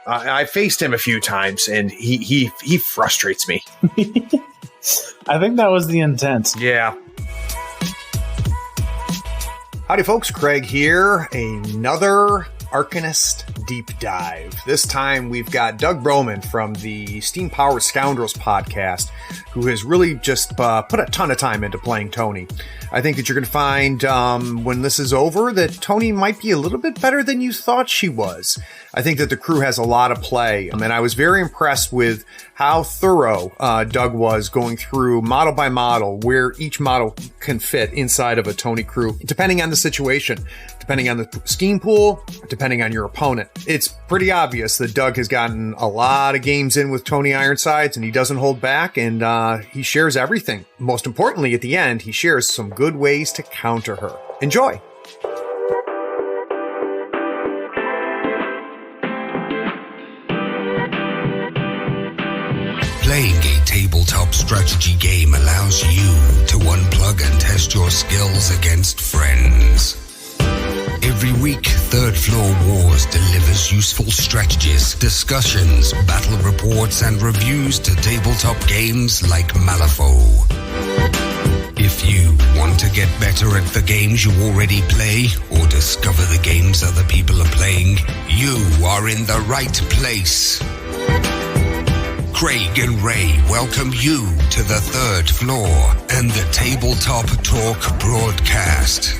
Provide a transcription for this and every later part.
I faced him a few times, and he frustrates me. I think that was the intent. Yeah. Howdy, folks. Craig here. Another Arcanist deep dive. This time we've got Doug Broman from the Steam-Powered Scoundrels podcast, who has really just put a ton of time into playing Toni. I think that you're going to find when this is over that Toni might be a little bit better than you thought she was. I think that the crew has a lot of play, and I was very impressed with how thorough Doug was going through model by model where each model can fit inside of a Toni crew, depending on the situation, depending on the scheme pool, depending on your opponent. It's pretty obvious that Doug has gotten a lot of games in with Toni Ironsides, and he doesn't hold back, and he shares everything. Most importantly, at the end, he shares some good ways to counter her. Enjoy! Playing a tabletop strategy game allows you to unplug and test your skills against friends. Every week, Third Floor Wars delivers useful strategies, discussions, battle reports, and reviews to tabletop games like Malifaux. If you want to get better at the games you already play, or discover the games other people are playing, you are in the right place. Craig and Ray welcome you to the Third Floor and the Tabletop Talk broadcast.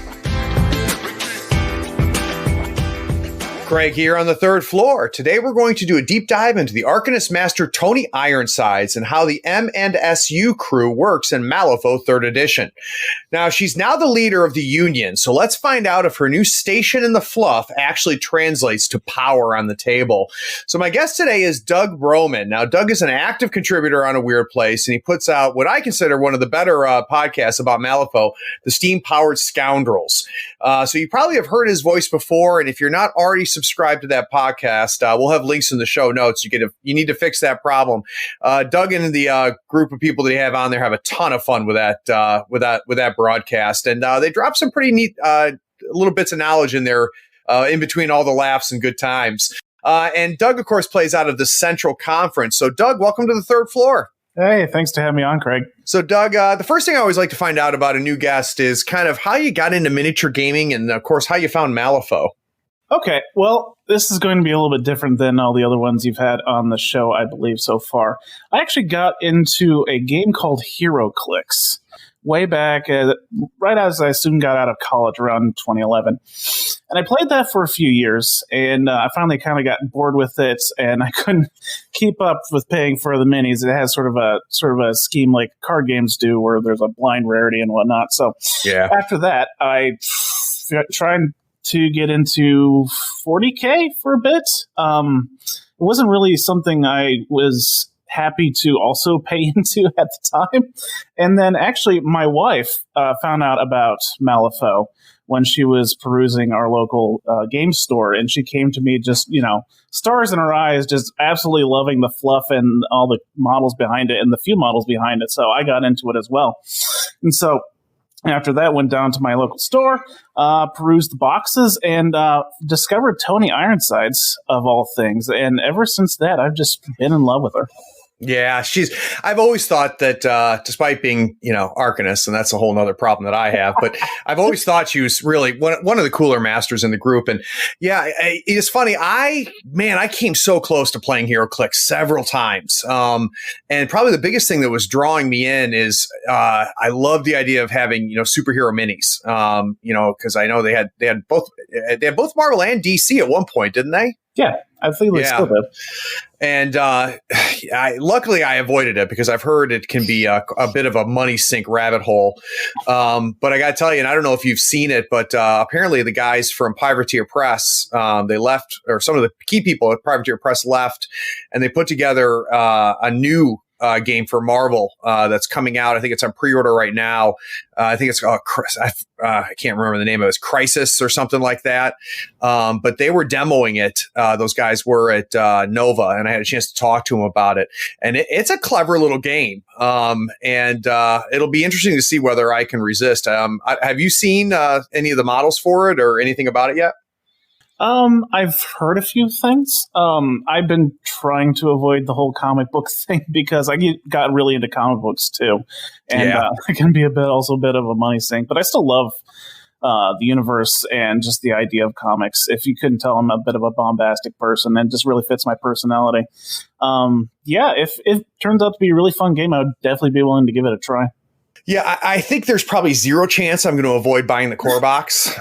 Craig here on the Third Floor. Today we're going to do a deep dive into the Arcanist Master Toni Ironsides and how the M&SU crew works in Malifaux 3rd Edition. Now, she's now the leader of the Union, so let's find out if her new station in the fluff actually translates to power on the table. So my guest today is Doug Broman. Now, Doug is an active contributor on A Weird Place, and he puts out what I consider one of the better podcasts about Malifaux, the Steam-Powered Scoundrels. So you probably have heard his voice before, and if you're not already subscribe to that podcast, we'll have links in the show notes. You need to fix that problem. Doug and the group of people that he have on there have a ton of fun with that broadcast, and they drop some pretty neat little bits of knowledge in there in between all the laughs and good times. And Doug, of course, plays out of the Central Conference. So, Doug, welcome to the Third Floor. Hey, thanks to have me on, Craig. So, Doug, the first thing I always like to find out about a new guest is kind of how you got into miniature gaming, and of course, how you found Malifaux. Okay, well, this is going to be a little bit different than all the other ones you've had on the show, I believe, so far. I actually got into a game called HeroClix way back, right as I soon got out of college, around 2011. And I played that for a few years, and I finally kind of got bored with it, and I couldn't keep up with paying for the minis. It has sort of a scheme like card games do, where there's a blind rarity and whatnot. So After that, I tried to get into 40K for a bit. It wasn't really something I was happy to also pay into at the time. And then actually my wife found out about Malifaux when she was perusing our local game store, and she came to me just, stars in her eyes, just absolutely loving the fluff and all the models behind it and the few models behind it. So I got into it as well. And so after that, went down to my local store, perused the boxes, and discovered Toni Ironsides, of all things. And ever since that, I've just been in love with her. Yeah, I've always thought that despite being, Arcanist, and that's a whole nother problem that I have, but I've always thought she was really one of the cooler masters in the group. And yeah, it's funny. I came so close to playing HeroClix several times. And probably the biggest thing that was drawing me in is I love the idea of having, superhero minis, because I know they had both Marvel and DC at one point, didn't they? Yeah, I think they still do. And luckily I avoided it because I've heard it can be a bit of a money sink rabbit hole. But I got to tell you, and I don't know if you've seen it, but apparently the guys from Privateer Press, they left, or some of the key people at Privateer Press left, and they put together a new game for Marvel that's coming out. I think it's on pre-order right now. I think it's I can't remember the name of it. It's Crisis or something like that. But they were demoing it. Those guys were at Nova, and I had a chance to talk to them about it. And it's a clever little game. And it'll be interesting to see whether I can resist. Have you seen any of the models for it or anything about it yet? I've heard a few things. I've been trying to avoid the whole comic book thing because I got really into comic books too, and it can be a bit of a money sink. But I still love the universe and just the idea of comics. If you couldn't tell, I'm a bit of a bombastic person, and it just really fits my personality. If it turns out to be a really fun game, I would definitely be willing to give it a try. Yeah, I think there's probably zero chance I'm going to avoid buying the core box,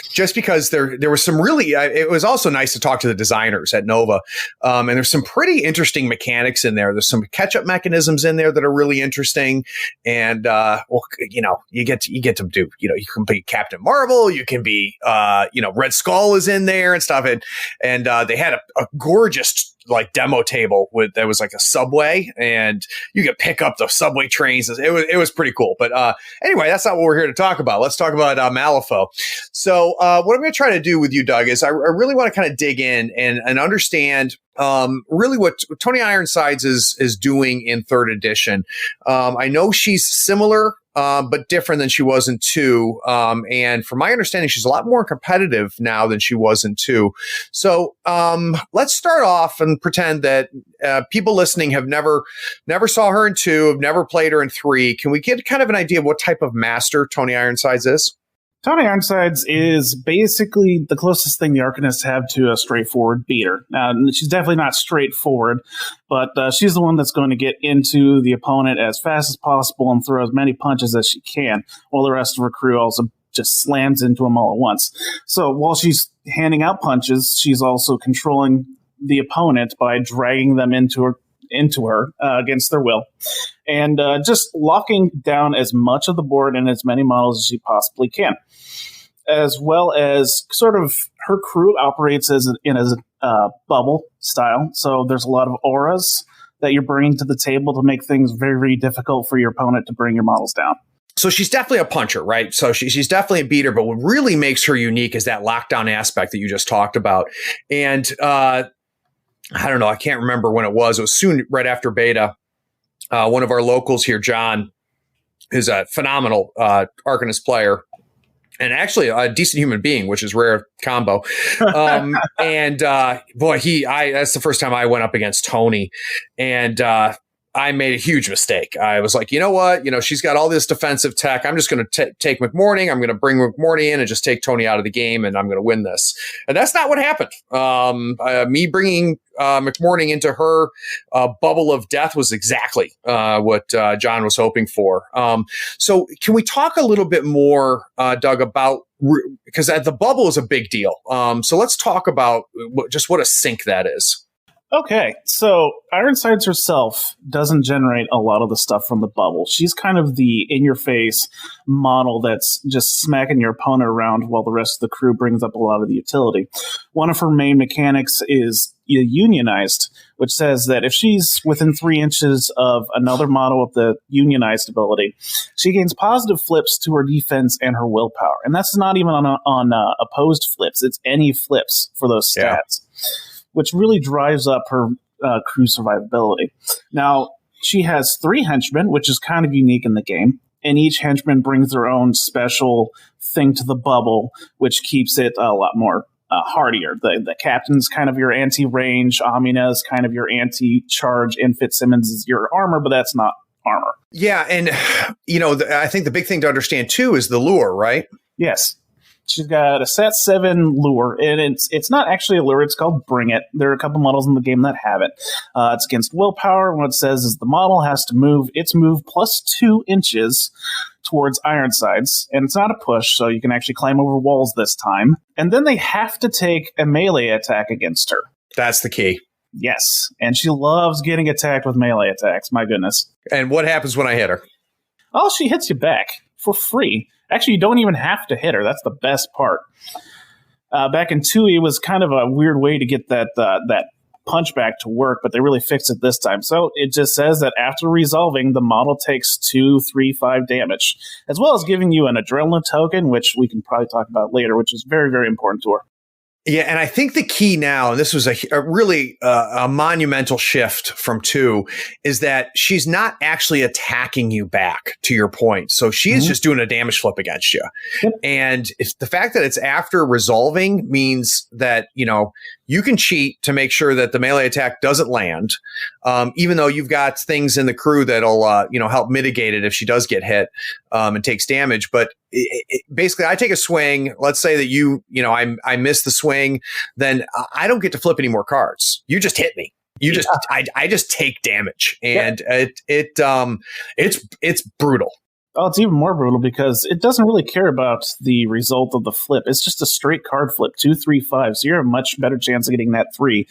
just because there was some really. It was also nice to talk to the designers at Nova, and there's some pretty interesting mechanics in there. There's some catch-up mechanisms in there that are really interesting, and you get to do. You can be Captain Marvel, you can be Red Skull is in there and stuff, and they had a gorgeous demo table that was like a subway, and you could pick up the subway trains. It was pretty cool. But anyway, that's not what we're here to talk about. Let's talk about Malifaux. So what I'm going to try to do with you, Doug, is I really want to kind of dig in and understand really what Toni Ironsides is doing in 3rd edition. I know she's similar, but different than she was in 2. And from my understanding, she's a lot more competitive now than she was in 2. So let's start off and pretend that people listening have never saw her in 2, have never played her in 3. Can we get kind of an idea of what type of master Toni Ironsides is? Toni Ironsides is basically the closest thing the Arcanists have to a straightforward beater. She's definitely not straightforward, but she's the one that's going to get into the opponent as fast as possible and throw as many punches as she can, while the rest of her crew also just slams into them all at once. So while she's handing out punches, she's also controlling the opponent by dragging them into her against their will, and just locking down as much of the board and as many models as she possibly can. As well as sort of her crew operates as a bubble style. So there's a lot of auras that you're bringing to the table to make things very, very difficult for your opponent to bring your models down. So she's definitely a puncher, right? So she's definitely a beater, but what really makes her unique is that lockdown aspect that you just talked about. And I don't know, I can't remember when it was. It was soon right after beta. One of our locals here, John, is a phenomenal Arcanist player. And actually a decent human being, which is rare combo. That's the first time I went up against Toni, and I made a huge mistake. I was like, you know what? She's got all this defensive tech. I'm just going to take McMorning. I'm going to bring McMorning in and just take Toni out of the game, and I'm going to win this. And that's not what happened. Me bringing McMorning into her bubble of death was exactly what John was hoping for. So can we talk a little bit more, Doug, about, because the bubble is a big deal. So let's talk about just what a sink that is. Okay, so Ironsides herself doesn't generate a lot of the stuff from the bubble. She's kind of the in-your-face model that's just smacking your opponent around while the rest of the crew brings up a lot of the utility. One of her main mechanics is unionized, which says that if she's within 3 inches of another model with the unionized ability, she gains positive flips to her defense and her willpower. And that's not even on opposed flips. It's any flips for those stats. Yeah. Which really drives up her crew survivability. Now, she has 3 henchmen, which is kind of unique in the game, and each henchman brings their own special thing to the bubble, which keeps it a lot more hardier. The captain's kind of your anti-range, Amina's kind of your anti-charge, and Fitzsimmons is your armor, but that's not armor. Yeah, and I think the big thing to understand, too, is the lure, right? Yes. She's got a Sat 7 lure, and it's not actually a lure. It's called Bring It. There are a couple models in the game that have it. It's against willpower. What it says is the model has to move its move plus 2 inches towards Ironsides, and it's not a push, so you can actually climb over walls this time. And then they have to take a melee attack against her. That's the key. Yes, and she loves getting attacked with melee attacks. My goodness. And what happens when I hit her? Oh, she hits you back for free. Actually, you don't even have to hit her. That's the best part. Back in 2, it was kind of a weird way to get that punchback to work, but they really fixed it this time. So it just says that after resolving, the model takes 2, 3, 5 damage, as well as giving you an adrenaline token, which we can probably talk about later, which is very, very important to her. Yeah, and I think the key now, and this was a really a monumental shift from 2, is that she's not actually attacking you back, to your point. So she is just doing a damage flip against you. Yep. And if the fact that it's after resolving means that, you can cheat to make sure that the melee attack doesn't land, even though you've got things in the crew that'll, help mitigate it if she does get hit and takes damage. But basically, I take a swing. Let's say that I miss the swing, then I don't get to flip any more cards. You just hit me. I just take damage, and it's brutal. Oh, it's even more brutal because it doesn't really care about the result of the flip. It's just a straight card flip, 2, 3, 5. So you're a much better chance of getting that 3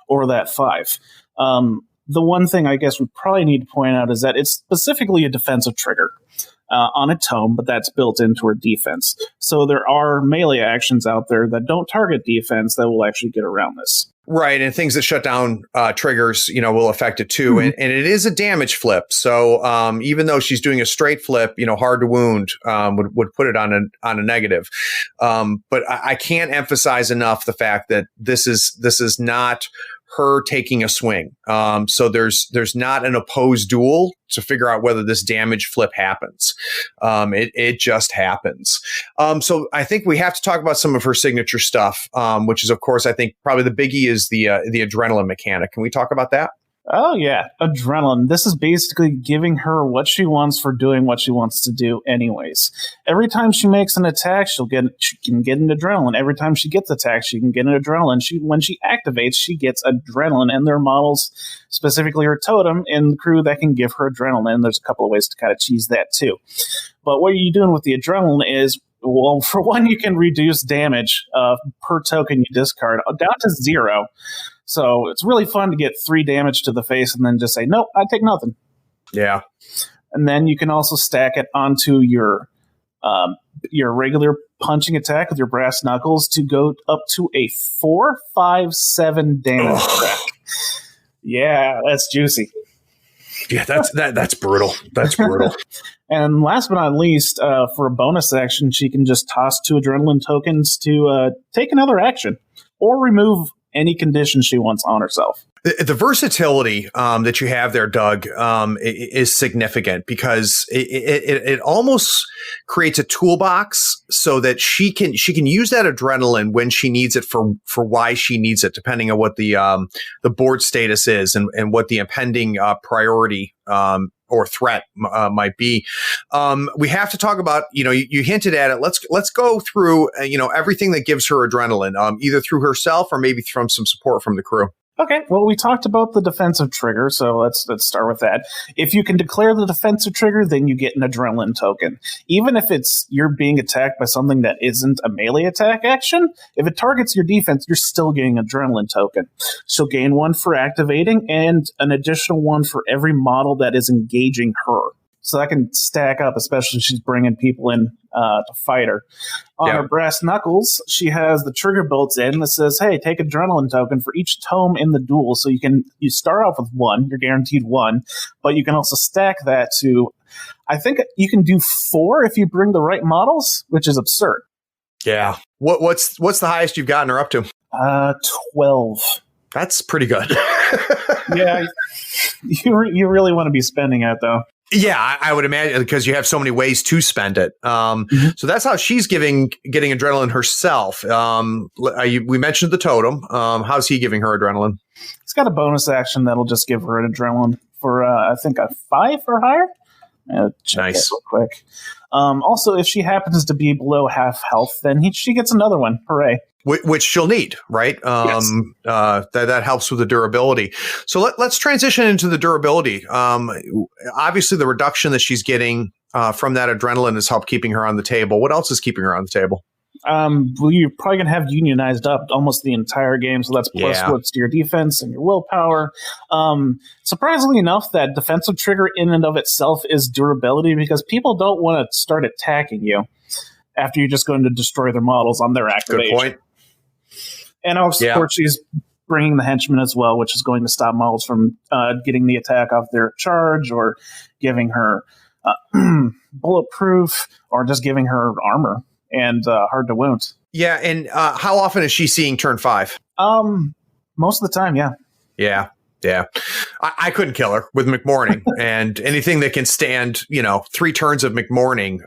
or that 5. The one thing I guess we probably need to point out is that it's specifically a defensive trigger on a tome, but that's built into her defense. So there are melee actions out there that don't target defense that will actually get around this. Right, and things that shut down triggers, will affect it too. And it is a damage flip. So even though she's doing a straight flip, hard to wound would put it on a negative. But I can't emphasize enough the fact that this is not her taking a swing. So there's not an opposed duel to figure out whether this damage flip happens. It just happens. So I think we have to talk about some of her signature stuff, which is, of course, I think probably the biggie is the adrenaline mechanic. Can we talk about that? Oh, yeah. Adrenaline. This is basically giving her what she wants for doing what she wants to do anyways. Every time she makes an attack, she can get an adrenaline. Every time she gets attacked, she can get an adrenaline. When she activates, she gets adrenaline. And there are models, specifically her totem, in the crew that can give her adrenaline. There's a couple of ways to kind of cheese that too. But what you're doing with the adrenaline is, well, for one, you can reduce damage per token you discard down to 0. So it's really fun to get 3 damage to the face and then just say, nope, I take nothing. Yeah. And then you can also stack it onto your regular punching attack with your brass knuckles to go up to a 4, 5, 7 damage track. Yeah, that's juicy. Yeah, that's brutal. That's brutal. And last but not least, for a bonus action, she can just toss 2 adrenaline tokens to take another action or remove any condition she wants on herself. The versatility that you have there, Doug, is significant because it almost creates a toolbox so that she can use that adrenaline when she needs it for why she needs it, depending on what the board status is and what the impending priority or threat might be. We have to talk about, you hinted at it. Let's go through, everything that gives her adrenaline, either through herself or maybe from some support from the crew. Okay, well, we talked about the defensive trigger, so let's start with that. If you can declare the defensive trigger, then you get an adrenaline token. Even if you're being attacked by something that isn't a melee attack action, if it targets your defense, you're still getting an adrenaline token. She'll gain 1 for activating and an additional 1 for every model that is engaging her. So that can stack up, especially if she's bringing people in to fight her. On her brass knuckles, she has the trigger built in that says, hey, take adrenaline token for each tome in the duel. So you start off with 1, you're guaranteed 1, but you can also stack that to, I think you can do 4 if you bring the right models, which is absurd. Yeah. What's the highest you've gotten her up to? 12. That's pretty good. Yeah. You really want to be spending it, though. Yeah, I would imagine because you have so many ways to spend it. So that's how she's getting adrenaline herself. We mentioned the totem. How's he giving her adrenaline? He's got a bonus action that'll just give her an adrenaline for, I think, a 5 or higher. Check nice. That real quick. Also, if she happens to be below half health, then she gets another one. Hooray. Which she'll need, right? Yes. That helps with the durability. So let's transition into the durability. Obviously, the reduction that she's getting from that adrenaline has helped keeping her on the table. What else is keeping her on the table? Well, you're probably going to have unionized up almost the entire game, so that's plus what's to your defense and your willpower. Surprisingly enough, that defensive trigger in and of itself is durability because people don't want to start attacking you after you're just going to destroy their models on their activation. Good point. And of course, she's bringing the henchman as well, which is going to stop models from getting the attack off their charge or giving her bulletproof or just giving her armor and hard to wound. Yeah, and how often is she seeing turn 5? Most of the time, yeah. Yeah. I couldn't kill her with McMorning, and anything that can stand, 3 turns of McMorning.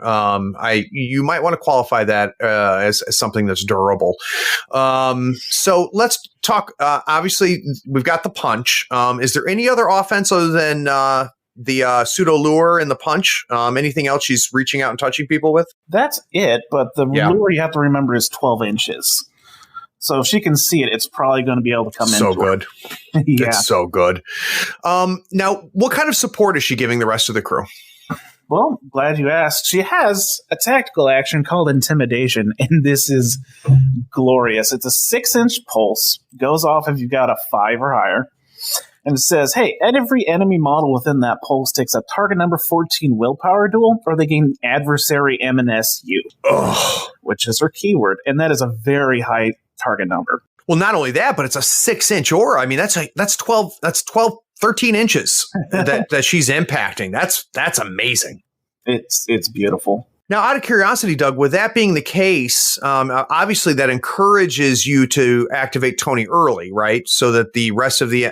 You might want to qualify that as something that's durable. So let's talk. Obviously, we've got the punch. Is there any other offense other than the pseudo lure and the punch? Anything else she's reaching out and touching people with? That's it. But the lure you have to remember is 12 inches. So if she can see it, it's probably going to be able to come in. So good. Yeah. It's so good. Now, what kind of support is she giving the rest of the crew? Well, glad you asked. She has a tactical action called Intimidation, and this is glorious. It's a 6-inch pulse, goes off if you've got a 5 or higher, and it says, hey, every enemy model within that pulse takes a target number 14 willpower duel, or they gain adversary M&SU, which is her keyword, and that is a very high target number. Well, not only that, but it's a 6-inch aura. I mean, that's 12, 13 inches that she's impacting. That's amazing. It's beautiful. Now, out of curiosity, Doug, with that being the case, obviously that encourages you to activate Toni early, right? So that the rest of the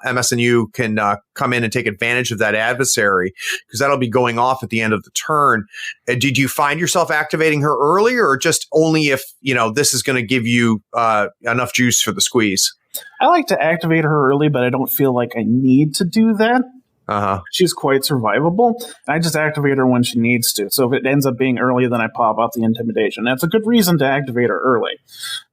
M&SU can come in and take advantage of that adversary, because that'll be going off at the end of the turn. Did you find yourself activating her early, or just only if, this is going to give you enough juice for the squeeze? I like to activate her early, but I don't feel like I need to do that. She's quite survivable. I just activate her when she needs to. So if it ends up being early, then I pop out the Intimidation. That's a good reason to activate her early.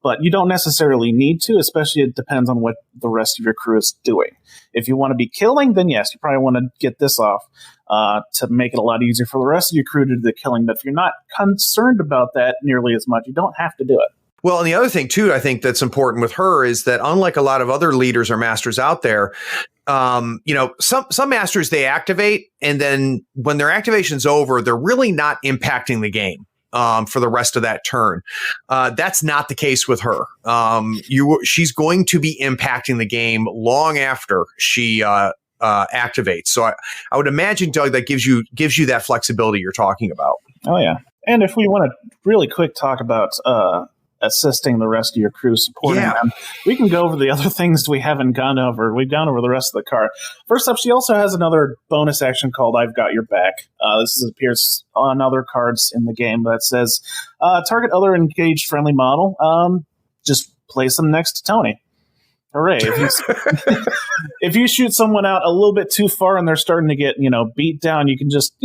But you don't necessarily need to, especially it depends on what the rest of your crew is doing. If you want to be killing, then yes, you probably want to get this off to make it a lot easier for the rest of your crew to do the killing. But if you're not concerned about that nearly as much, you don't have to do it. Well, and the other thing, too, I think that's important with her is that unlike a lot of other leaders or masters out there, some masters, they activate, and then when their activation's over, they're really not impacting the game for the rest of that turn. That's not the case with her. She's going to be impacting the game long after she activates. So I would imagine, Doug, that gives you that flexibility you're talking about. Oh, yeah. And if we want to really quick talk about assisting the rest of your crew, supporting them, we can go over the other things we haven't gone over. We've gone over the rest of the card. First up, she also has another bonus action called I've Got Your Back. This appears on other cards in the game that says, target other engaged friendly model. Just place them next to Toni. Hooray. If you shoot someone out a little bit too far and they're starting to get, beat down, you can just,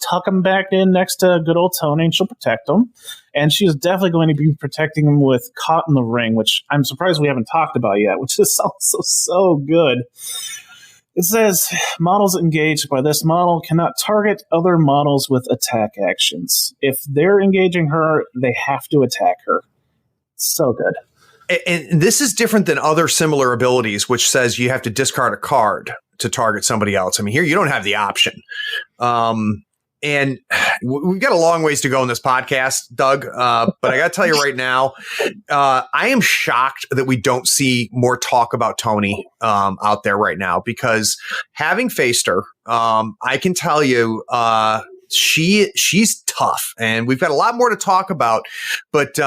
tuck them back in next to good old Toni, and she'll protect them. And she is definitely going to be protecting them with Caught in the Ring, which I'm surprised we haven't talked about yet, which is also so good. It says, models engaged by this model cannot target other models with attack actions. If they're engaging her, they have to attack her. So good. And this is different than other similar abilities, which says you have to discard a card to target somebody else. I mean, here you don't have the option. And we've got a long ways to go in this podcast, Doug. But I got to tell you right now, I am shocked that we don't see more talk about Toni out there right now, because having faced her, I can tell you she's tough, and we've got a lot more to talk about. But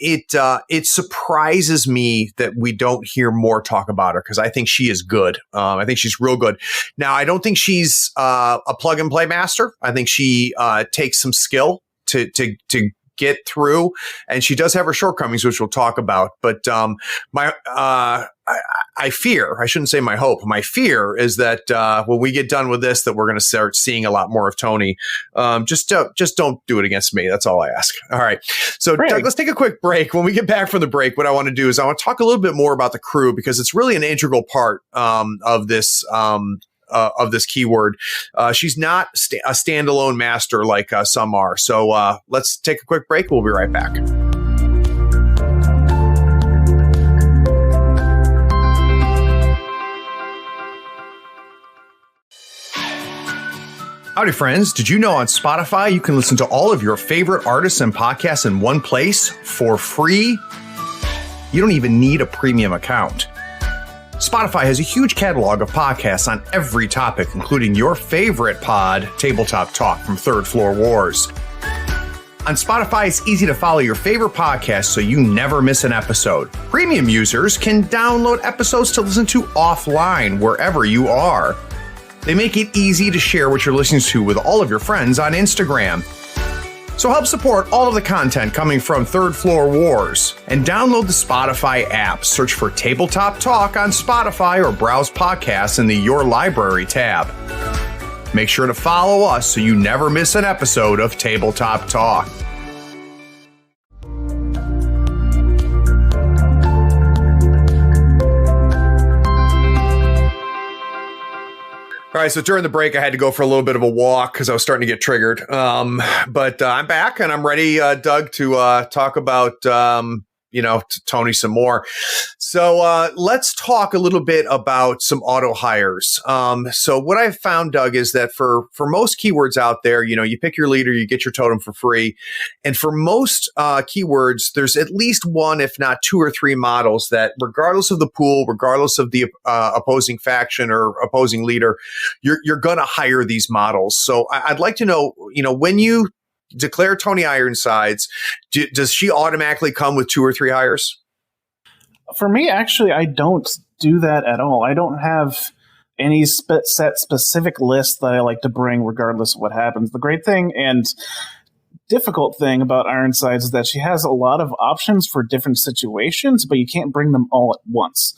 it surprises me that we don't hear more talk about her, because I think she is good. I think she's real good. Now, I don't think she's a plug and play master. I think she takes some skill to get through, and she does have her shortcomings, which we'll talk about. But I fear, I shouldn't say my hope, my fear is that when we get done with this, that we're going to start seeing a lot more of Toni. Just don't do it against me. That's all I ask. All right. So Doug, let's take a quick break. When we get back from the break, what I want to do is I want to talk a little bit more about the crew, because it's really an integral part of this keyword. She's not a standalone master like some are. So let's take a quick break. We'll be right back. Howdy, friends. Did you know on Spotify you can listen to all of your favorite artists and podcasts in one place for free? You don't even need a premium account. Spotify has a huge catalog of podcasts on every topic, including your favorite pod, Tabletop Talk from Third Floor Wars. On Spotify, it's easy to follow your favorite podcast so you never miss an episode. Premium users can download episodes to listen to offline wherever you are. They make it easy to share what you're listening to with all of your friends on Instagram. So help support all of the content coming from Third Floor Wars and download the Spotify app. Search for Tabletop Talk on Spotify or browse podcasts in the Your Library tab. Make sure to follow us so you never miss an episode of Tabletop Talk. All right, so during the break, I had to go for a little bit of a walk because I was starting to get triggered. But I'm back and I'm ready, Doug, to talk about, Toni some more. So let's talk a little bit about some auto hires. So what I've found, Doug, is that for most keywords out there, you pick your leader, you get your totem for free. And for most keywords, there's at least one, if not two or three models that, regardless of the pool, regardless of the opposing faction or opposing leader, you're going to hire these models. So I'd like to know, when you declare Toni Ironsides, does she automatically come with two or three hires? For me, actually, I don't do that at all. I don't have any set specific list that I like to bring regardless of what happens. The great thing and difficult thing about Ironsides is that she has a lot of options for different situations, but you can't bring them all at once.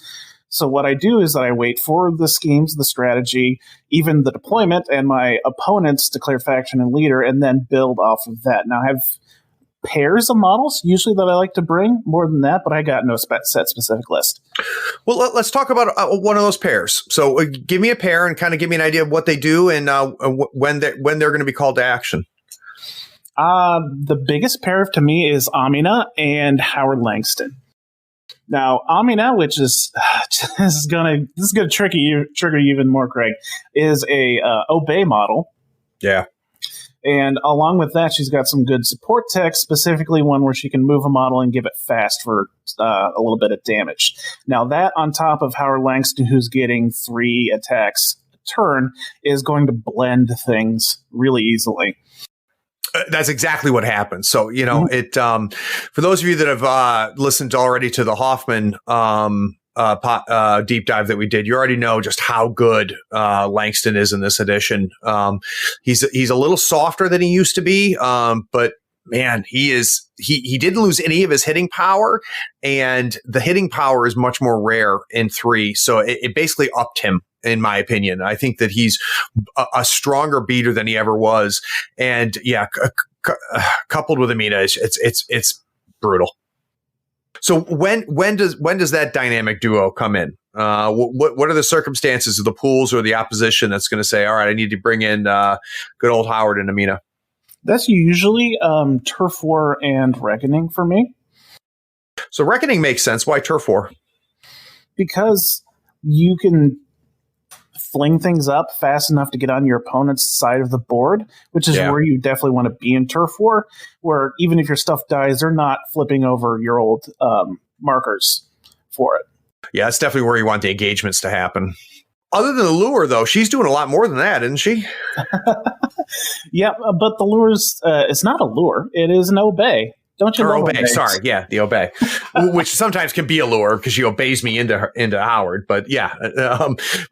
So what I do is that I wait for the schemes, the strategy, even the deployment, and my opponents declare faction and leader, and then build off of that. Now, I have pairs of models usually that I like to bring more than that, but I got no set specific list. Well, let's talk about one of those pairs. So give me a pair and kind of give me an idea of what they do and when they're going to be called to action. The biggest pair to me is Amina and Howard Langston. Now, Amina, which is this is gonna trigger you even more, Craig, is a obey model. Yeah. And along with that, she's got some good support tech, specifically one where she can move a model and give it fast for a little bit of damage. Now, that on top of Howard Langston, who's getting 3 attacks a turn, is going to blend things really easily. That's exactly what happens. So, for those of you that have listened already to the Hoffman deep dive that we did, you already know just how good Langston is in this edition. He's a little softer than he used to be, but man, he didn't lose any of his hitting power, and the hitting power is much more rare in 3. So it basically upped him, in my opinion. I think that he's a stronger beater than he ever was. And yeah, coupled with Amina, it's brutal. So when does that dynamic duo come in? What are the circumstances of the pools or the opposition that's going to say, all right, I need to bring in good old Howard and Amina? That's usually Turf War and Reckoning for me. So Reckoning makes sense. Why Turf War? Because you can fling things up fast enough to get on your opponent's side of the board, which is where you definitely want to be in Turf War, where even if your stuff dies, they're not flipping over your old markers for it. Yeah, that's definitely where you want the engagements to happen. Other than the lure, though, she's doing a lot more than that, isn't she? Yeah, but the lure's it's not a lure. It is an obey. Don't you know? Obey. Sorry, yeah, the obey, which sometimes can be a lure because she obeys me into Howard. But yeah,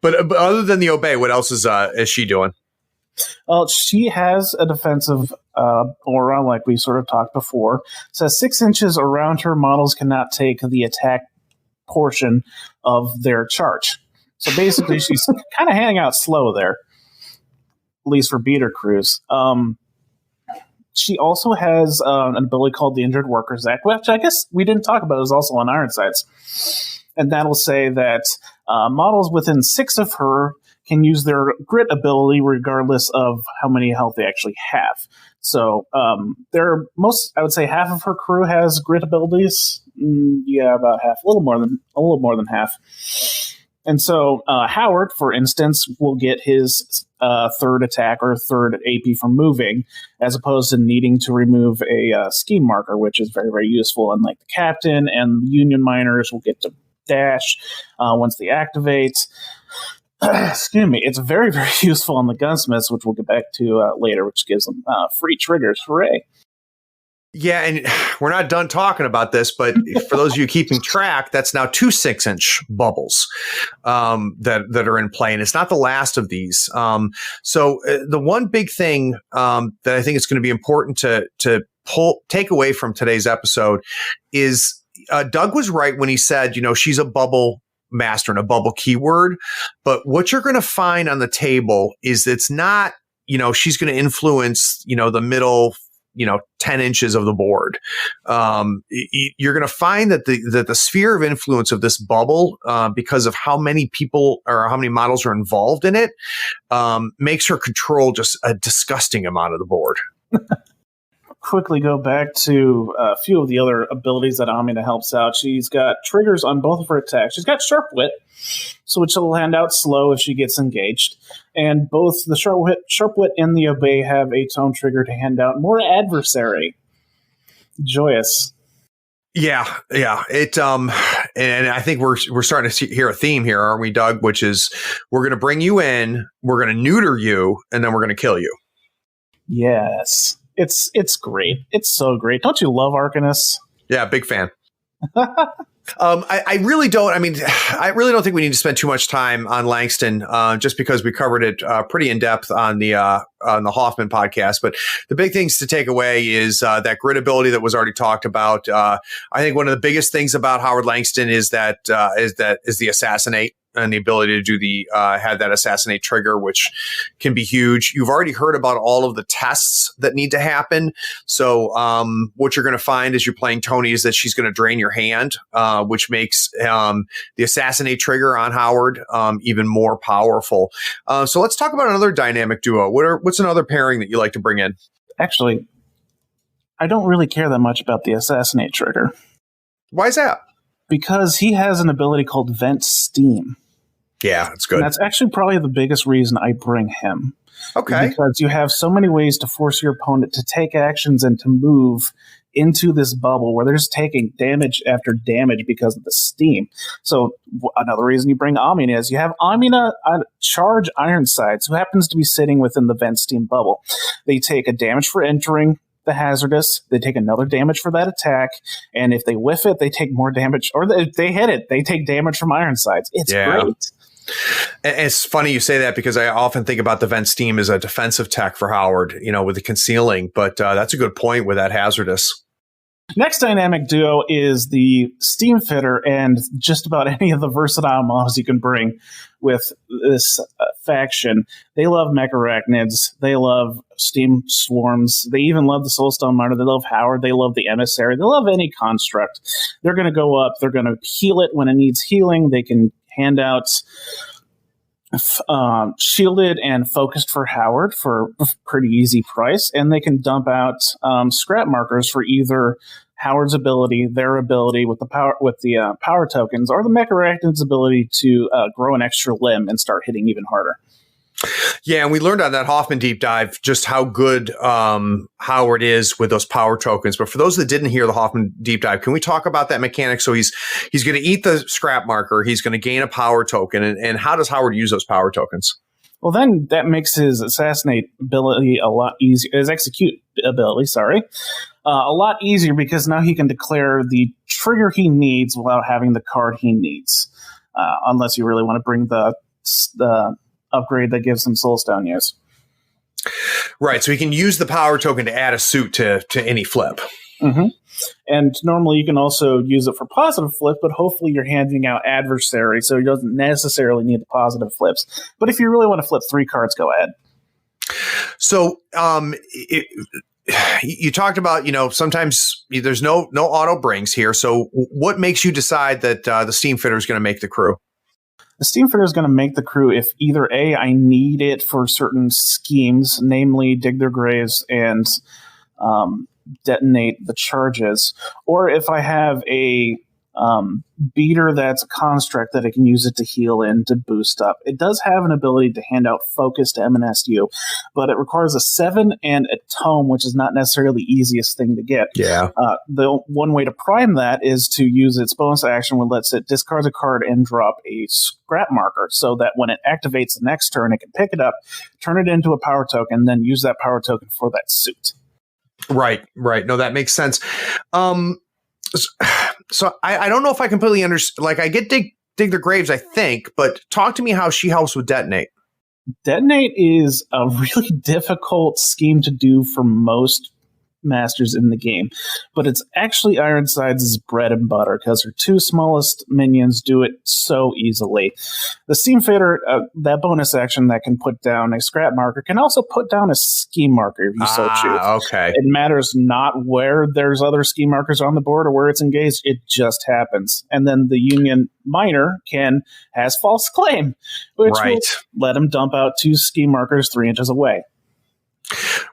but other than the obey, what else is she doing? Well, she has a defensive aura, like we sort of talked before. It says 6 inches around her, models cannot take the attack portion of their charge. So basically, she's kind of hanging out slow there, at least for beater crews. She also has an ability called the Injured Workers Act, which I guess we didn't talk about. It was also on Ironsides. And that'll say that models within 6 of her can use their grit ability regardless of how many health they actually have. So I would say half of her crew has grit abilities. About half, a little more than half. And so Howard, for instance, will get his third attack or third AP from moving, as opposed to needing to remove a scheme marker, which is very, very useful. Unlike the captain and the Union miners will get to dash once they activate. Excuse me. It's very, very useful on the Gunsmiths, which we'll get back to later, which gives them free triggers. Hooray. Yeah, and we're not done talking about this, but for those of you keeping track, that's now 2 6-inch bubbles that are in play, and it's not the last of these. So the one big thing that I think is going to be important to take away from today's episode is Doug was right when he said, she's a bubble master and a bubble keyword, but what you're going to find on the table is it's not, she's going to influence, the middle 10 inches of the board. You're going to find that the sphere of influence of this bubble, because of how many people or how many models are involved in it, makes her control just a disgusting amount of the board. Quickly go back to a few of the other abilities that Amina helps out. She's got triggers on both of her attacks. She's got Sharp Wit, so which will hand out slow if she gets engaged. And both the Sharp Wit and the Obey have a tone trigger to hand out more adversary. Joyous. Yeah. It and I think we're starting to hear a theme here, aren't we, Doug? Which is we're going to bring you in, we're going to neuter you, and then we're going to kill you. Yes. It's great. It's so great. Don't you love Arcanists? Yeah, big fan. I really don't. I mean, I really don't think we need to spend too much time on Langston, just because we covered it pretty in depth on the Hoffman podcast. But the big things to take away is that grid ability that was already talked about. I think one of the biggest things about Howard Langston is the assassinate. And the ability to do have that assassinate trigger, which can be huge. You've already heard about all of the tests that need to happen. So what you're going to find as you're playing Toni is that she's going to drain your hand, which makes the assassinate trigger on Howard even more powerful. So let's talk about another dynamic duo. What's another pairing that you like to bring in? Actually, I don't really care that much about the assassinate trigger. Why is that? Because he has an ability called Vent Steam. Yeah, that's good. And that's actually probably the biggest reason I bring him. Okay. Because you have so many ways to force your opponent to take actions and to move into this bubble where they're just taking damage after damage because of the steam. So another reason you bring Amina is you have Amina charge Ironsides, who happens to be sitting within the Vent Steam bubble. They take a damage for entering the hazardous, they take another damage for that attack, and if they whiff it, they take more damage, or if they hit it, they take damage from Ironsides. It's great. It's funny you say that because I often think about the Vent Steam as a defensive tech for Howard, with the concealing, but that's a good point with that hazardous. Next dynamic duo is the Steam Fitter and just about any of the versatile models you can bring with this faction. They love Mecharachnids. They love Steam Swarms. They even love the Soulstone Miner. They love Howard. They love the Emissary. They love any construct. They're going to go up. They're going to heal it when it needs healing. They can hand out shielded and focused for Howard for a pretty easy price, and they can dump out scrap markers for either Howard's ability, their ability with the power tokens, or the Mecharachnid's ability to grow an extra limb and start hitting even harder. Yeah, and we learned on that Hoffman deep dive just how good Howard is with those power tokens. But for those that didn't hear the Hoffman deep dive, can we talk about that mechanic? So he's going to eat the scrap marker. He's going to gain a power token. And how does Howard use those power tokens? Well, then that makes his assassinate ability a lot easier. His execute ability, a lot easier because now he can declare the trigger he needs without having the card he needs. Unless you really want to bring the upgrade that gives him Soulstone use. Right, so he can use the power token to add a suit to any flip. Mm-hmm. And normally you can also use it for positive flip, but hopefully you're handing out adversary, so he doesn't necessarily need the positive flips. But if you really want to flip 3 cards, go ahead. So you talked about, sometimes there's no auto brings here. So what makes you decide that the Steam Fitter is going to make the crew? The Steam Fitter is going to make the crew if either A, I need it for certain schemes, namely dig their graves and detonate the charges, or if I have a beater that's a construct that I can use it to heal in to boost up. It does have an ability to hand out focus to M&SU, but it requires a 7 and a tome, which is not necessarily the easiest thing to get. Yeah. The one way to prime that is to use its bonus action, which lets it discard a card and drop a scrap marker, so that when it activates the next turn, it can pick it up, turn it into a power token, then use that power token for that suit. Right. No, that makes sense. So I don't know if I completely understand. Like, I get dig their graves, I think, but talk to me how she helps with detonate. Detonate is a really difficult scheme to do for most masters in the game, but it's actually Ironsides' bread and butter because her two smallest minions do it so easily. The Steam Fitter, that bonus action that can put down a scrap marker, can also put down a scheme marker if you so choose. Okay. It matters not where there's other scheme markers on the board or where it's engaged, it just happens. And then the Union Miner has false claim, which will let him dump out two scheme markers 3 inches away.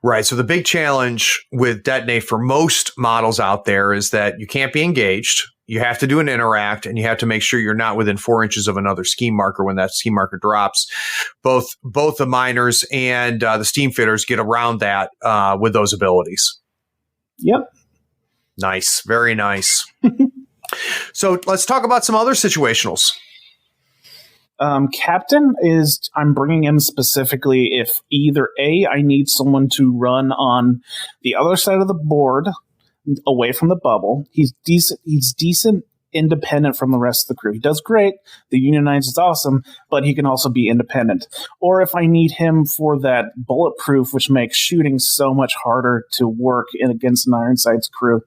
Right. So the big challenge with detonate for most models out there is that you can't be engaged. You have to do an interact, and you have to make sure you're not within 4 inches of another scheme marker when that scheme marker drops. Both the miners and the steam fitters get around that with those abilities. Yep. Nice. Very nice. So let's talk about some other situationals. Captain I'm bringing him specifically if either A, I need someone to run on the other side of the board away from the bubble. He's decent independent from the rest of the crew. He does great. The Unionites is awesome, but he can also be independent. Or if I need him for that bulletproof, which makes shooting so much harder to work against an Ironsides crew.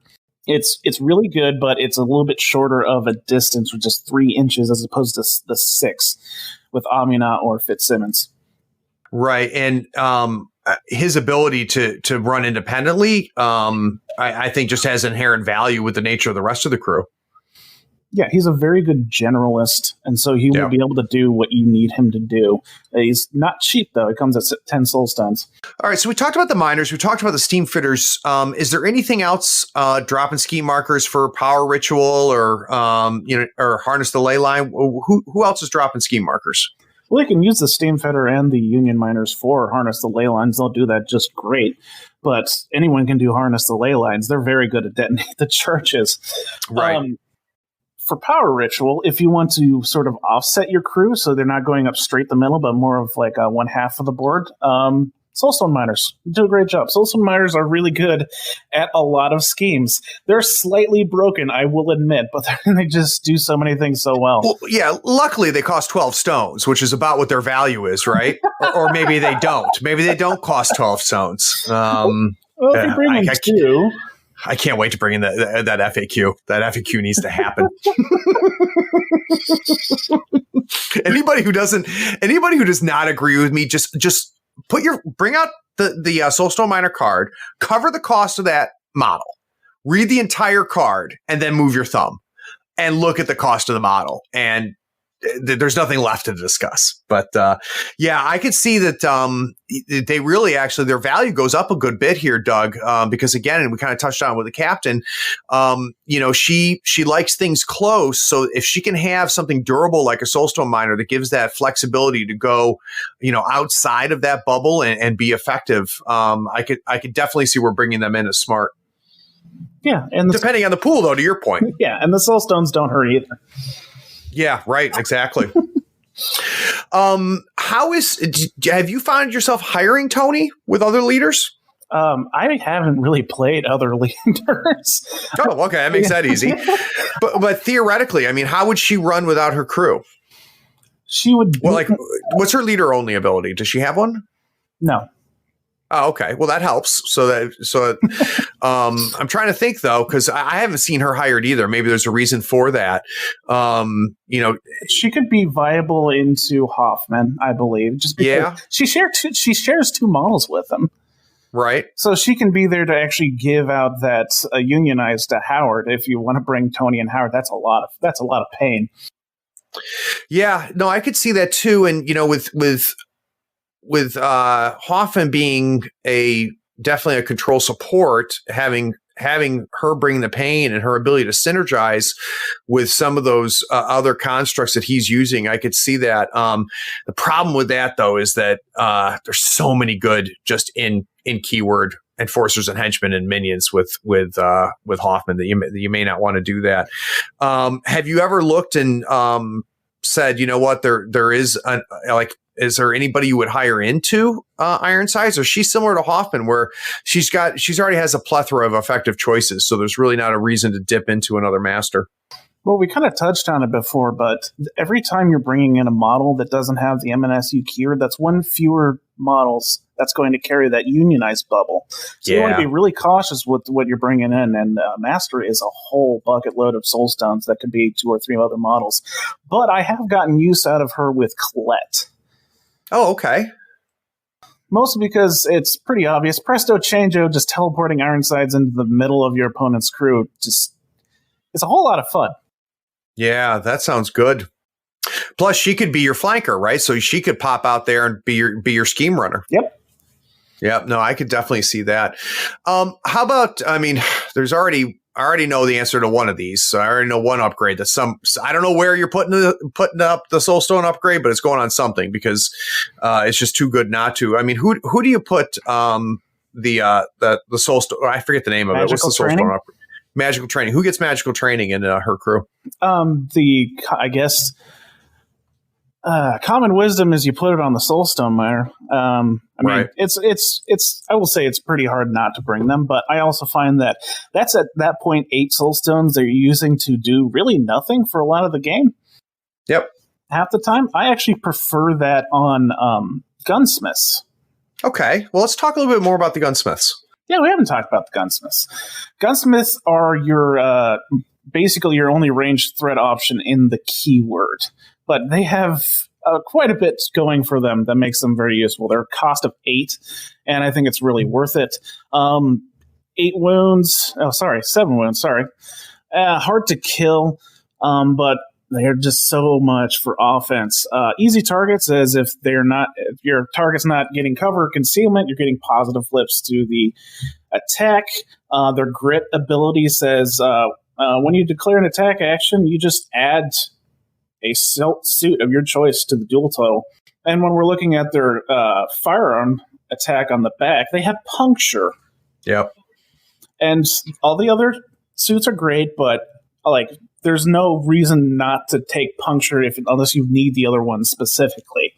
It's really good, but it's a little bit shorter of a distance with just 3 inches as opposed to the 6 with Amina or Fitzsimmons. Right. And his ability to run independently, I think just has inherent value with the nature of the rest of the crew. Yeah, he's a very good generalist, and so he will be able to do what you need him to do. He's not cheap, though. He comes at 10 soul stones. All right, so we talked about the miners. We talked about the steam fitters. Is there anything else dropping scheme markers for power ritual or or harness the ley line? Who else is dropping scheme markers? Well, you can use the steam fitter and the union miners for harness the ley lines. They'll do that just great. But anyone can do harness the ley lines. They're very good at detonate the churches. Right. For power ritual, if you want to sort of offset your crew so they're not going up straight the middle, but more of like one half of the board, Soulstone Miners do a great job. Soulstone Miners are really good at a lot of schemes. They're slightly broken, I will admit, but they just do so many things so well. Well, yeah, luckily they cost 12 stones, which is about what their value is, right? or maybe they don't. Maybe they don't cost 12 stones. Well, if you bring in two... I can't wait to bring in that FAQ. That FAQ needs to happen. Anybody who does not agree with me, just bring out the Soulstone Miner card, cover the cost of that model, read the entire card, and then move your thumb and look at the cost of the model. And there's nothing left to discuss. But I could see that they really actually their value goes up a good bit here, Doug, because again, and we kind of touched on with the captain, she likes things close. So if she can have something durable like a Soulstone Miner that gives that flexibility to go, outside of that bubble and be effective, I could definitely see we're bringing them in as smart. Yeah, and depending on the pool, though, to your point. Yeah, and the Soulstones don't hurt either. Yeah, right. Exactly. Have you found yourself hiring Toni with other leaders? I haven't really played other leaders. Oh, okay. That makes that easy. But theoretically, I mean, how would she run without her crew? She would. Well, what's her leader only ability? Does she have one? No. Oh, okay. Well, that helps. I'm trying to think though, because I haven't seen her hired either. Maybe there's a reason for that. She could be viable into Hoffman, I believe. Just because she shares two models with him, right? So she can be there to actually give out that unionized to Howard. If you want to bring Toni and Howard, that's a lot of pain. Yeah, no, I could see that too. And with Hoffman being definitely a control support, having her bring the pain and her ability to synergize with some of those other constructs that he's using, I could see that. The problem with that though is that there's so many good just in keyword enforcers and henchmen and minions with Hoffman that you may not want to do that. Have you ever looked and said, you know what, there is is there anybody you would hire into Ironsides? Or she's similar to Hoffman, where she's already has a plethora of effective choices, so there's really not a reason to dip into another master. Well, we kind of touched on it before, but every time you're bringing in a model that doesn't have the M&SU keyword, that's one fewer models that's going to carry that unionized bubble. So you want to be really cautious with what you're bringing in, and Master is a whole bucket load of soulstones that could be 2 or 3 other models. But I have gotten use out of her with Colette. Oh, okay. Mostly because it's pretty obvious. Presto changeo, just teleporting Ironsides into the middle of your opponent's crew. It's a whole lot of fun. Yeah, that sounds good. Plus, she could be your flanker, right? So she could pop out there and be your scheme runner. Yep. Yep. No, I could definitely see that. How about? I mean, I already know the answer to one of these. So I already know one upgrade. I don't know where you're putting up the Soulstone upgrade, but it's going on something because it's just too good not to. I mean, who do you put the Soulstone? I forget the name of it. What's the Soulstone upgrade? Magical training. Who gets magical training in her crew? Common wisdom is you put it on the Soulstone Mire. I mean, it's. I will say it's pretty hard not to bring them, but I also find that that's at that point 8 Soulstones they're using to do really nothing for a lot of the game. Yep. Half the time, I actually prefer that on Gunsmiths. Okay, well, let's talk a little bit more about the Gunsmiths. Yeah, we haven't talked about the Gunsmiths. Gunsmiths are your basically your only ranged threat option in the keyword, but they have quite a bit going for them that makes them very useful. They're a cost of 8, and I think it's really worth it. 7 wounds. Hard to kill, but they're just so much for offense. Easy targets, as if your target's not getting cover or concealment, you're getting positive flips to the attack. Their grit ability says when you declare an attack action, you just add a suit of your choice to the duel total. And when we're looking at their firearm attack on the back, they have puncture. Yep. And all the other suits are great, but there's no reason not to take puncture unless you need the other one specifically.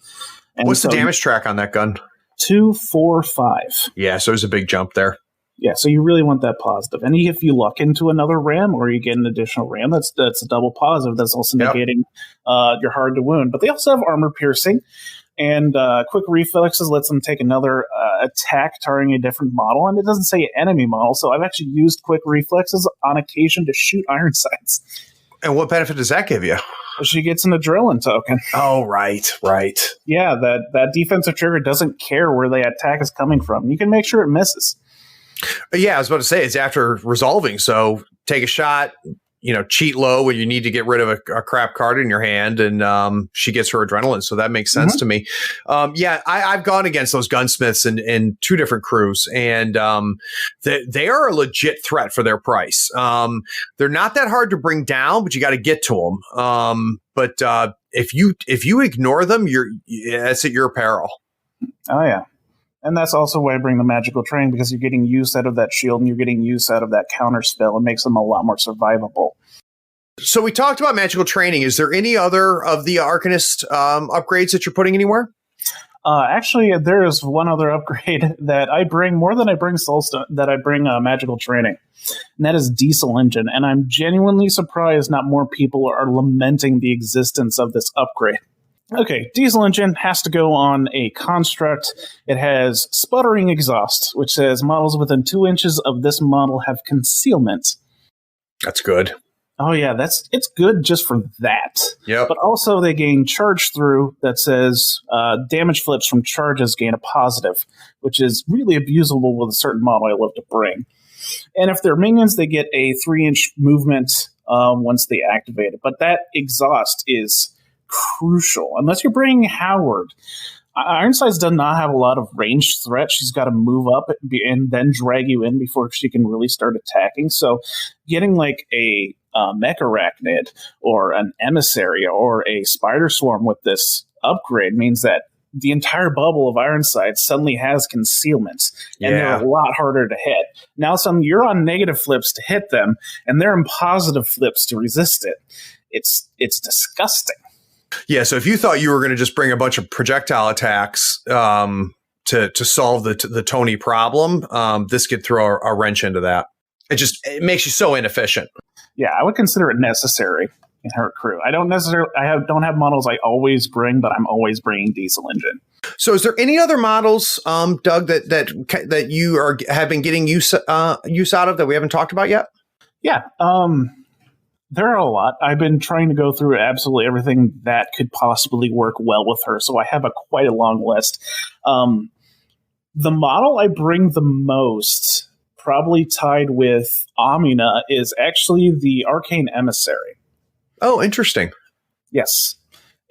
And what's the damage track on that gun? 2, 4, 5. Yeah, so there's a big jump there. Yeah, so you really want that positive. And if you luck into another ram or you get an additional ram, that's a double positive. That's also negating your hard to wound. But they also have armor piercing. And quick reflexes lets them take another attack targeting a different model. And it doesn't say enemy model. So I've actually used quick reflexes on occasion to shoot Ironsides. And what benefit does that give you? She gets an adrenaline token. Oh, right. Yeah, that defensive trigger doesn't care where the attack is coming from. You can make sure it misses. Yeah, I was about to say it's after resolving. So take a shot, cheat low when you need to get rid of a crap card in your hand, and she gets her adrenaline. So that makes sense to me. I've gone against those Gunsmiths in 2 different crews, and they are a legit threat for their price. They're not that hard to bring down, but you got to get to them. But if you ignore them, it's at your peril. Oh yeah. And that's also why I bring the magical training, because you're getting use out of that shield and you're getting use out of that counter spell. It makes them a lot more survivable. So we talked about magical training. Is there any other of the Arcanist upgrades that you're putting anywhere? Actually, there is one other upgrade that I bring more than I bring Soulstone, that I bring magical training. And that is Diesel Engine. And I'm genuinely surprised not more people are lamenting the existence of this upgrade. Okay, Diesel Engine has to go on a construct. It has Sputtering Exhaust, which says models within 2 inches of this model have concealment. That's good. Oh yeah, it's good just for that. Yep. But also they gain Charge Through that says damage flips from charges gain a positive, which is really abusable with a certain model I love to bring. And if they're minions, they get a 3-inch movement once they activate it. But that exhaust is crucial unless you're bringing Howard. Ironsides does not have a lot of ranged threat. She's got to move up and then drag you in before she can really start attacking. So getting like a mech arachnid or an emissary or a spider swarm with this upgrade means that the entire bubble of Ironsides suddenly has concealments, and they're a lot harder to hit. Now suddenly you're on negative flips to hit them, and they're in positive flips to resist it. It's disgusting. Yeah, so if you thought you were going to just bring a bunch of projectile attacks to solve the Toni problem, this could throw a wrench into that. It makes you so inefficient. Yeah, I would consider it necessary in her crew. I don't have models I always bring, but I'm always bringing Diesel Engine. So is there any other models, Doug, that you have been getting use out of that we haven't talked about yet? Yeah, there are a lot. I've been trying to go through absolutely everything that could possibly work well with her, so I have quite a long list. The model I bring the most, probably tied with Amina, is actually the Arcane Emissary. Oh, interesting. Yes.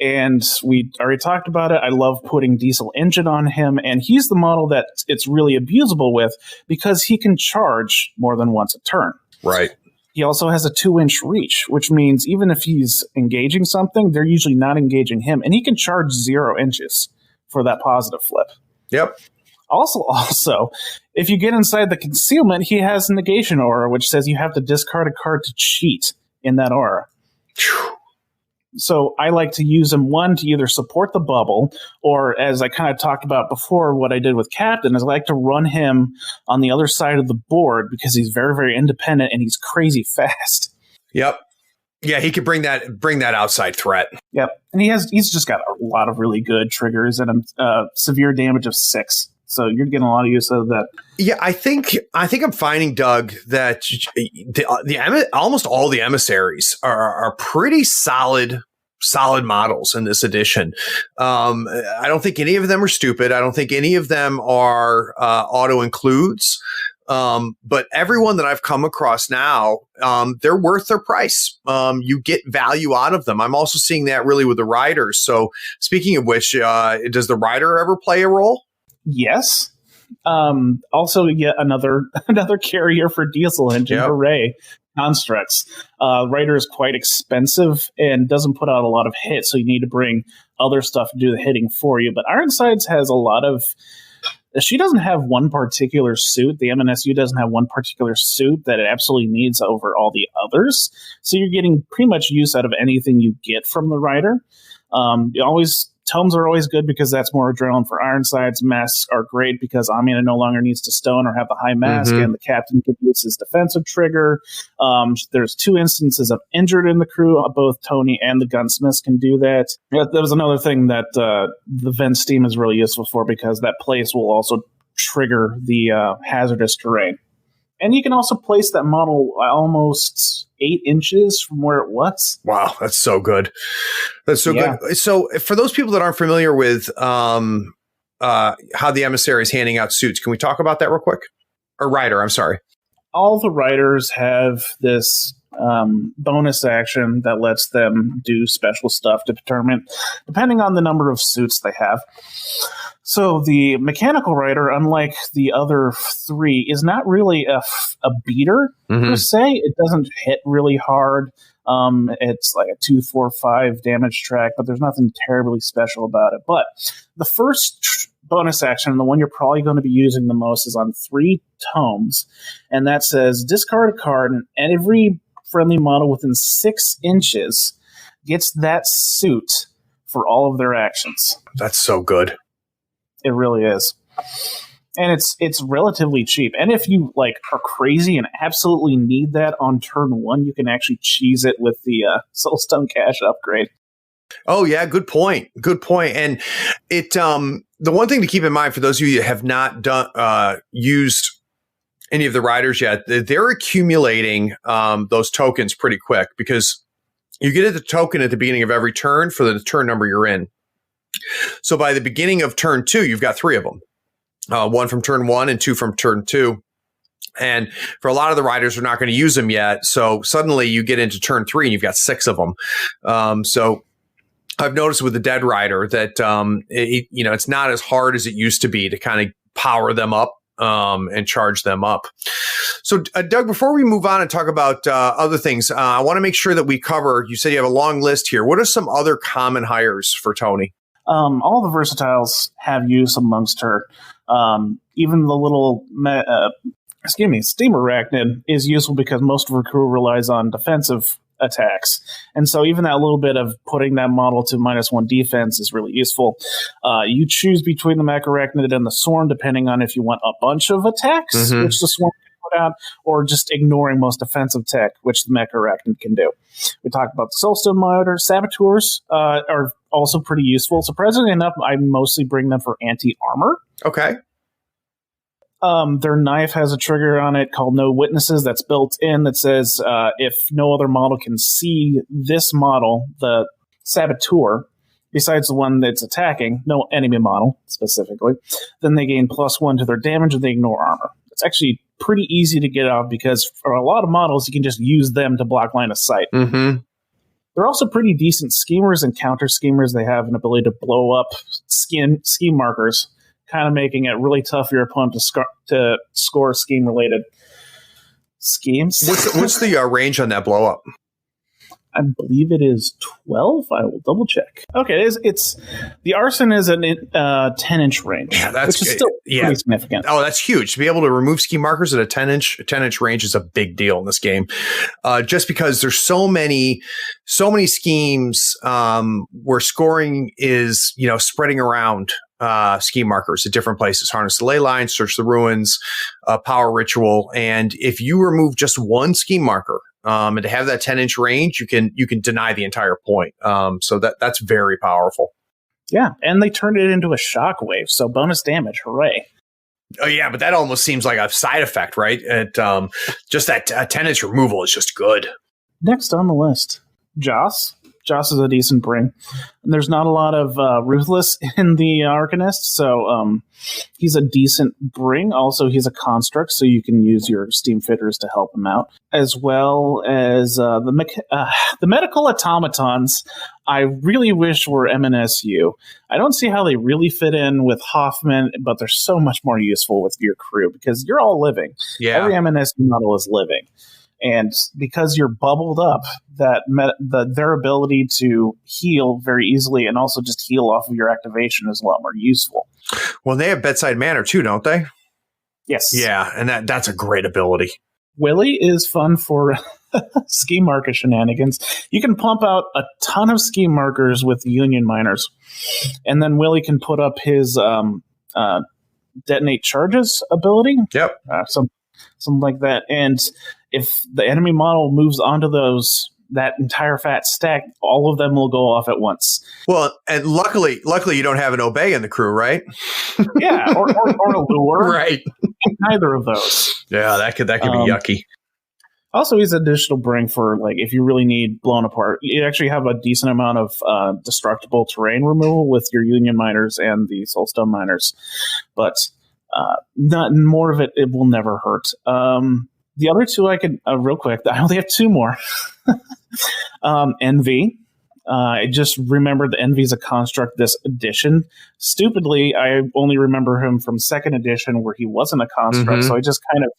And we already talked about it. I love putting Diesel Engine on him, and he's the model that it's really abusable with because he can charge more than once a turn. Right. He also has a 2-inch reach, which means even if he's engaging something, they're usually not engaging him, and he can charge 0 inches for that positive flip. Yep. Also, if you get inside the concealment, he has negation aura, which says you have to discard a card to cheat in that aura. So I like to use him, one, to either support the bubble, or as I kind of talked about before, what I did with Captain is I like to run him on the other side of the board because he's very, very independent and he's crazy fast. Yep. Yeah, he could bring that outside threat. Yep. And he's just got a lot of really good triggers and severe damage of 6. So you're getting a lot of use out of that. Yeah, I think I'm finding, Doug, that almost all the emissaries are pretty solid models in this edition. I don't think any of them are stupid. I don't think any of them are auto includes. But everyone that I've come across now, they're worth their price. You get value out of them. I'm also seeing that really with the riders. So speaking of which, does the rider ever play a role? Yes. Also, yet another carrier for Diesel Engine. Yep. Hooray. Constructs. Rider is quite expensive and doesn't put out a lot of hits, so you need to bring other stuff to do the hitting for you. But Ironsides has a lot of... She doesn't have one particular suit. The M&SU doesn't have one particular suit that it absolutely needs over all the others. So you're getting pretty much use out of anything you get from the rider. Tomes are always good because that's more adrenaline for Ironsides. Masks are great because Amina no longer needs to stone or have the high mask, and the captain can use his defensive trigger. There's 2 instances of injured in the crew. Both Toni and the Gunsmiths can do that. That was another thing that the vent steam is really useful for because that place will also trigger the hazardous terrain. And you can also place that model almost 8 inches from where it was. Wow, that's so good. That's so good. So for those people that aren't familiar with how the emissary is handing out suits, can we talk about that real quick? Or rider, I'm sorry. All the riders have this bonus action that lets them do special stuff to determine, depending on the number of suits they have. So the mechanical rider, unlike the other 3, is not really a beater per se. It doesn't hit really hard. It's like a 2, 4, 5 damage track, but there's nothing terribly special about it. But the first bonus action, and the one you're probably going to be using the most, is on 3 tomes, and that says discard a card, and every friendly model within 6 inches gets that suit for all of their actions. That's so good. It really is. And it's relatively cheap. And if you are crazy and absolutely need that on turn 1, you can actually cheese it with the Soulstone Cache upgrade. Oh yeah, good point. Good point. And it the one thing to keep in mind for those of you that have not used any of the riders yet, they're accumulating those tokens pretty quick because you get the token at the beginning of every turn for the turn number you're in. So by the beginning of turn 2, you've got 3 of them. 1 from turn 1 and 2 from turn 2. And for a lot of the riders, they're not going to use them yet. So suddenly you get into turn 3 and you've got 6 of them. So I've noticed with the Dead Rider that, it's not as hard as it used to be to kind of power them up and charge them up. So, Doug, before we move on and talk about other things, I want to make sure that we cover, you said you have a long list here. What are some other common hires for Toni? All the versatiles have use amongst her. Even the little Steam Arachnid is useful because most of her crew relies on defensive attacks. And so even that little bit of putting that model to -1 defense is really useful. You choose between the Mech-Arachnid and the Swarm, depending on if you want a bunch of attacks, which the Swarm can put out, or just ignoring most defensive tech, which the Mech-Arachnid can do. We talked about the Soulstone Monitor. Saboteurs are also pretty useful. Surprisingly enough, I mostly bring them for anti-armor. Okay. Their knife has a trigger on it called No Witnesses that's built in that says if no other model can see this model, the Saboteur, besides the one that's attacking, no enemy model specifically, then they gain +1 to their damage and they ignore armor. It's actually pretty easy to get off because for a lot of models, you can just use them to block line of sight. Mm-hmm. They're also pretty decent schemers and counter schemers. They have an ability to blow up scheme markers, kind of making it really tough for your opponent to score scheme-related schemes. What's the range on that blow-up? I believe it is 12. I will double check. Okay, it's the arson is a 10-inch range, which is still pretty significant. Oh, that's huge. To be able to remove scheme markers at a 10-inch range is a big deal in this game. Just because there's so many schemes where scoring is spreading around scheme markers at different places. Harness the ley lines, search the ruins, power ritual, and if you remove just one scheme marker. And to have that 10-inch range, you can deny the entire point. So that's very powerful. Yeah, and they turned it into a shockwave, so bonus damage, hooray. Oh yeah, but that almost seems like a side effect, right? Just that 10-inch removal is just good. Next on the list, Joss. Joss is a decent bring. And there's not a lot of Ruthless in the Arcanists, so he's a decent bring. Also, he's a construct, so you can use your steam fitters to help him out, as well as the medical automatons. I really wish were M&SU. I don't see how they really fit in with Hoffman, but they're so much more useful with your crew because you're all living. Yeah. Every M&SU model is living. And because you're bubbled up, their ability to heal very easily and also just heal off of your activation is a lot more useful. Well, they have bedside manner too, don't they? Yes. Yeah, and that's a great ability. Willie is fun for scheme marker shenanigans. You can pump out a ton of scheme markers with Union miners, and then Willie can put up his detonate charges ability. Yep. Something like that. And if the enemy model moves onto that entire fat stack, all of them will go off at once. Well, and luckily you don't have an obey in the crew, right? Yeah, or a lure. Right. Neither of those. Yeah, that could be yucky. Also, he's additional bring for if you really need blown apart. You actually have a decent amount of destructible terrain removal with your Union miners and the Soulstone miners, but not more of it. It will never hurt. The other two I could real quick. I only have two more. Envy. I just remembered that Envy's a construct this edition. Stupidly, I only remember him from second edition where he wasn't a construct, so I just kind of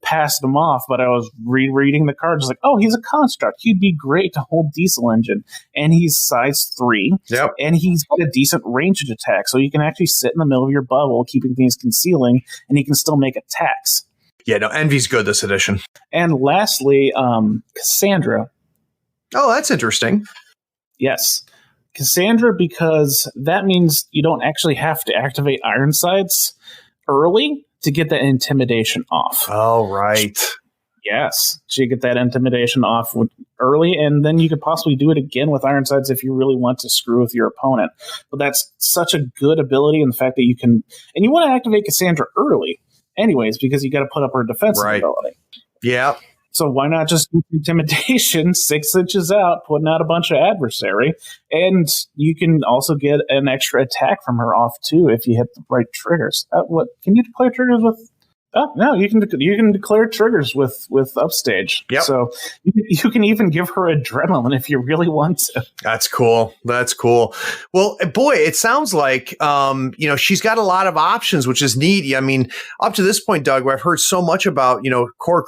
passed him off. But I was rereading the cards, like, oh, he's a construct. He'd be great to hold Diesel Engine. And he's size 3. Yep. And he's got a decent ranged attack, so you can actually sit in the middle of your bubble, keeping things concealing, and he can still make attacks. Yeah, no, Envy's good this edition. And lastly, Cassandra. Oh, that's interesting. Yes. Cassandra, because that means you don't actually have to activate Ironsides early to get that intimidation off. Oh, right. Yes. So you get that intimidation off early, and then you could possibly do it again with Ironsides if you really want to screw with your opponent. But that's such a good ability, and the fact that you can... And you want to activate Cassandra early anyways, because you got to put up her defensive ability. Yeah. So why not just do intimidation 6 inches out, putting out a bunch of adversary, and you can also get an extra attack from her off too if you hit the right triggers. What can you declare triggers with? Oh no, you can declare triggers with Upstage. Yep. So you can even give her adrenaline if you really want to. That's cool. Well, boy, it sounds like she's got a lot of options, which is neat. I mean, up to this point, Doug, I've heard so much about core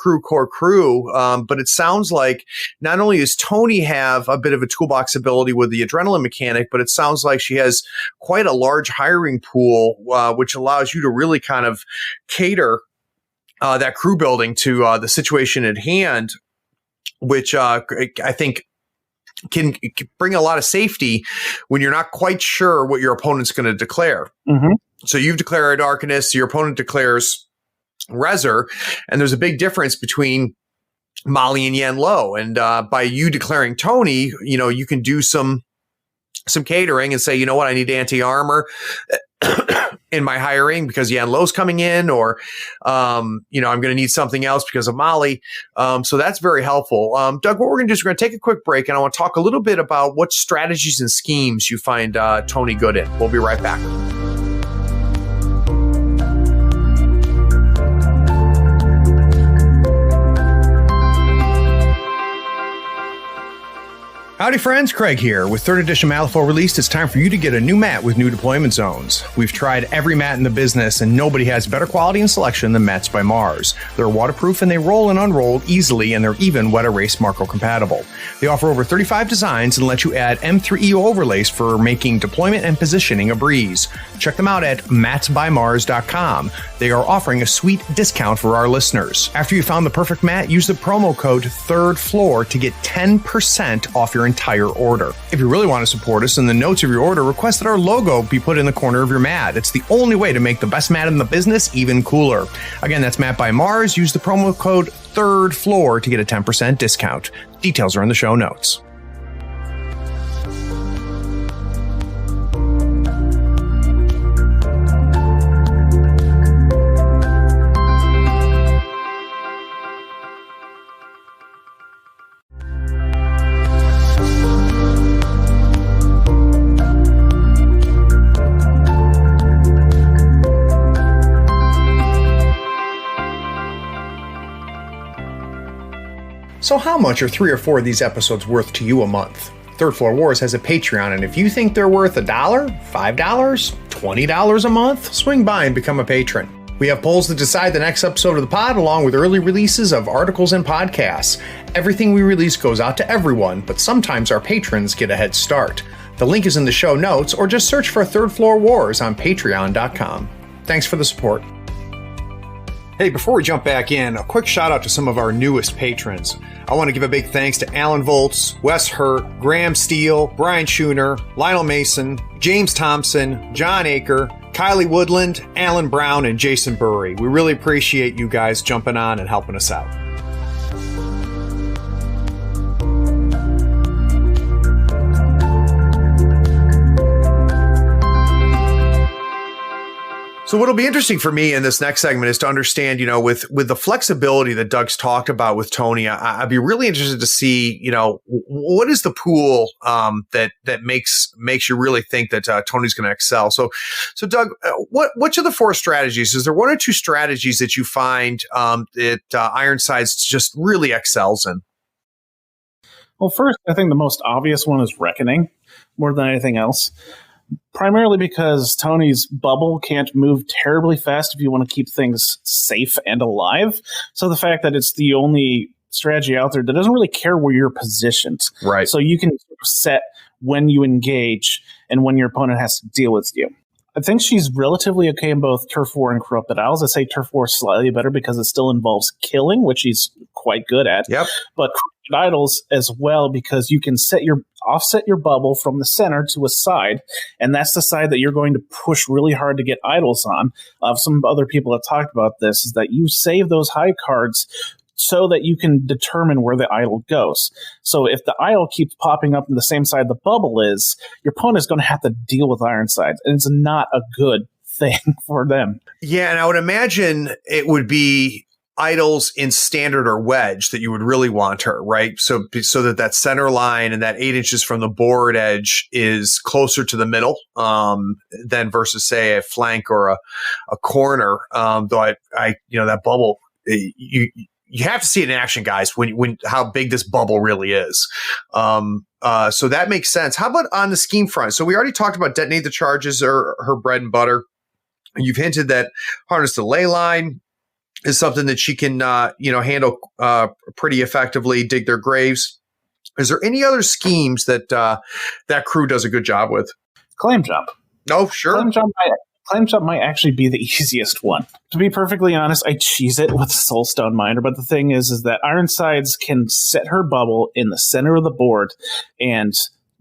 crew, but it sounds like not only does Toni have a bit of a toolbox ability with the adrenaline mechanic, but it sounds like she has quite a large hiring pool, which allows you to really kind of cater that crew building to the situation at hand. which I think can bring a lot of safety when you're not quite sure what your opponent's going to declare. Mm-hmm. So you've declared Arcanist, your opponent declares Rezer, and there's a big difference between Molly and Yanlo. And by you declaring Toni, you can do some catering and say, you know what, I need anti-armor in my hiring because Yanlo's coming in, or, I'm going to need something else because of Molly. So that's very helpful. Doug, what we're going to do is we're going to take a quick break, and I want to talk a little bit about what strategies and schemes you find Toni good in. We'll be right back. Howdy friends, Craig here. With 3rd edition Malifaux released, it's time for you to get a new mat with new deployment zones. We've tried every mat in the business, and nobody has better quality and selection than Mats by Mars. They're waterproof and they roll and unroll easily, and they're even wet erase Marco compatible. They offer over 35 designs and let you add M3EO overlays for making deployment and positioning a breeze. Check them out at matsbymars.com. They are offering a sweet discount for our listeners. After you found the perfect mat, use the promo code 3rd floor to get 10% off your entire order. If you really want to support us, in the notes of your order, request that our logo be put in the corner of your mat. It's the only way to make the best mat in the business even cooler. Again, that's Mat by Mars. Use the promo code 3rd floor to get a 10% discount. Details are in the show notes. So how much are 3 or 4 of these episodes worth to you a month? Third Floor Wars has a Patreon, and if you think they're worth $1, $5, $20 a month, swing by and become a patron. We have polls that decide the next episode of the pod, along with early releases of articles and podcasts. Everything we release goes out to everyone, but sometimes our patrons get a head start. The link is in the show notes, or just search for Third Floor Wars on patreon.com. Thanks for the support. Hey, before we jump back in, a quick shout out to some of our newest patrons. I want to give a big thanks to Alan Volts, Wes Hurt, Graham Steele, Brian Schooner, Lionel Mason, James Thompson, John Aker, Kylie Woodland, Alan Brown, and Jason Burry. We really appreciate you guys jumping on and helping us out. So what'll be interesting for me in this next segment is to understand, with the flexibility that Doug's talked about with Toni, I'd be really interested to see, what is the pool that makes you really think that Toni's going to excel. So Doug, which of the 4 strategies, is there 1 or 2 strategies that you find that Ironsides just really excels in? Well, first, I think the most obvious one is Reckoning, more than anything else. Primarily because Toni's bubble can't move terribly fast if you want to keep things safe and alive. So the fact that it's the only strategy out there that doesn't really care where you're positioned. Right. So you can set when you engage and when your opponent has to deal with you. I think she's relatively okay in both Turf War and Corrupted Isles. I say Turf War is slightly better because it still involves killing, which she's quite good at. Yep. But Corrupted Isles as well, because you can offset your bubble from the center to a side, and that's the side that you're going to push really hard to get idols on. Some other people have talked about this, is that you save those high cards so that you can determine where the idol goes. So if the idol keeps popping up on the same side the bubble is, your opponent is going to have to deal with Ironsides, and it's not a good thing for them. Yeah, and I would imagine it would be idols in standard or wedge that you would really want her, right? So that center line and that 8 inches from the board edge is closer to the middle than versus, say, a flank or a corner. Though I that bubble, you have to see it in action, guys, when how big this bubble really is. So that makes sense. How about on the scheme front? So we already talked about detonate the charges or her bread and butter. You've hinted that harness the ley line is something that she can handle pretty effectively. Dig their graves. Is there any other schemes that that crew does a good job with? Claim jump. Oh, sure. Claim Jump might actually be the easiest one. To be perfectly honest, I cheese it with Soulstone Miner, but the thing is that Ironsides can set her bubble in the center of the board and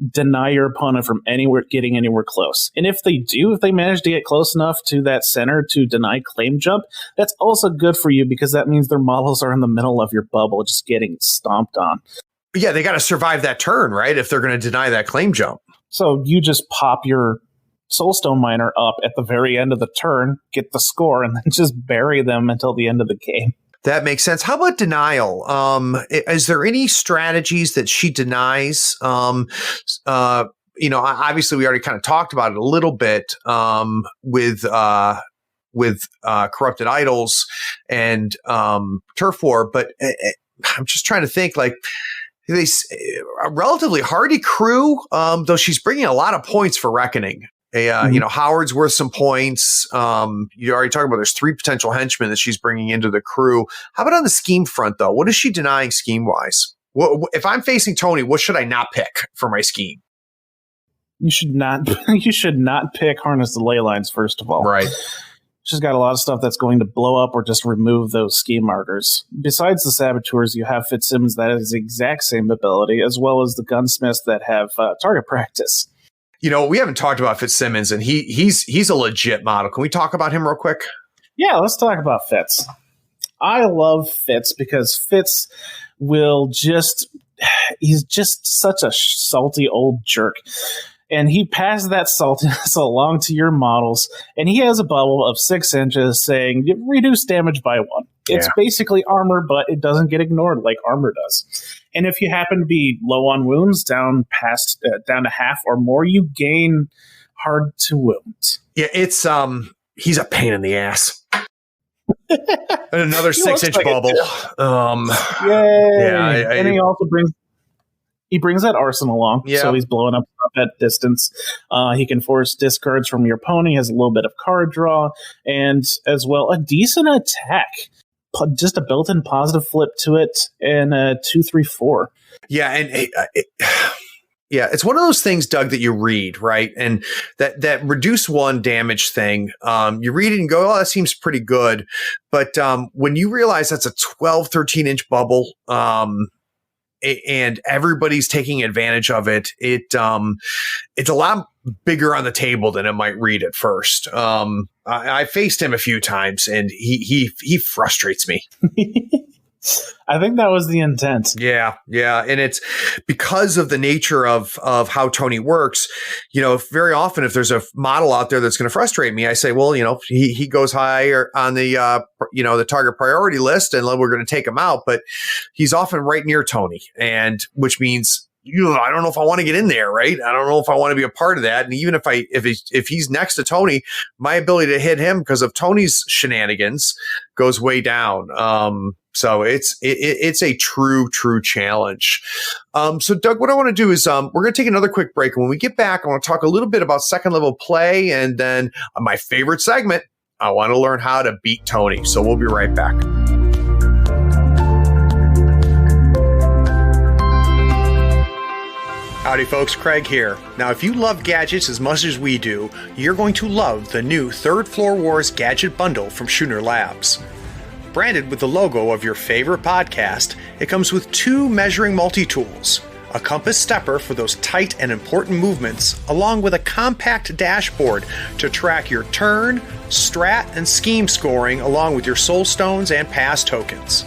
deny your opponent from getting anywhere close. And if they manage to get close enough to that center to deny Claim Jump, that's also good for you because that means their models are in the middle of your bubble just getting stomped on. Yeah, they got to survive that turn, right? If they're going to deny that Claim Jump. So you just pop your Soulstone Miner up at the very end of the turn, get the score, and then just bury them until the end of the game. That makes sense. How about denial? Is there any strategies that she denies? Obviously we already kind of talked about it a little bit with Corrupted Idols and Turf War, but I'm just trying to think like a relatively hardy crew, though she's bringing a lot of points for Reckoning. Howard's worth some points. You already talked about there's 3 potential henchmen that she's bringing into the crew. How about on the scheme front, though? What is she denying scheme-wise? If I'm facing Toni, what should I not pick for my scheme? You should not pick Harness the Ley Lines, first of all. Right. She's got a lot of stuff that's going to blow up or just remove those scheme markers. Besides the Saboteurs, you have Fitzsimmons that has the exact same ability, as well as the Gunsmiths that have target practice. We haven't talked about Fitzsimmons, and he's a legit model. Can we talk about him real quick? Yeah, let's talk about Fitz. I love Fitz because Fitz he's just such a salty old jerk. And he passes that saltiness along to your models, and he has a bubble of 6 inches saying, reduce damage by 1. It's basically armor, but it doesn't get ignored like armor does. And if you happen to be low on wounds, down to half or more, you gain hard to wound. Yeah, it's he's a pain in the ass. And another 6-inch like bubble. Yay! And he also brings that arsenal along, so he's blowing up at distance. He can force discards from your opponent. He has a little bit of card draw, and as well a decent attack. Just a built-in positive flip to it, and a 2/3/4. Yeah, and it's one of those things, Doug, that you read, right? And that reduce 1 damage thing, you read it and go, oh, that seems pretty good. But when you realize that's a 12, 13-inch bubble, and everybody's taking advantage of it, it's a lot bigger on the table than it might read at first. I faced him a few times, and he frustrates me. I think that was the intent. Yeah, and it's because of the nature of how Toni works. Very often if there's a model out there that's going to frustrate me, I say, well, he goes higher on the the target priority list, and we're going to take him out. But he's often right near Toni, and which means I don't know if I want to get in there, right? I don't know if I want to be a part of that. And even if he's next to Toni, my ability to hit him because of Toni's shenanigans goes way down. So it's a true challenge. So Doug, what I want to do is we're going to take another quick break. And when we get back, I want to talk a little bit about second level play, and then my favorite segment, I want to learn how to beat Toni. So we'll be right back. Howdy folks, Craig here. Now if you love gadgets as much as we do, you're going to love the new Third Floor Wars Gadget Bundle from Schooner Labs. Branded with the logo of your favorite podcast, it comes with 2 measuring multi-tools, a compass stepper for those tight and important movements, along with a compact dashboard to track your turn, strat, and scheme scoring along with your soul stones and pass tokens.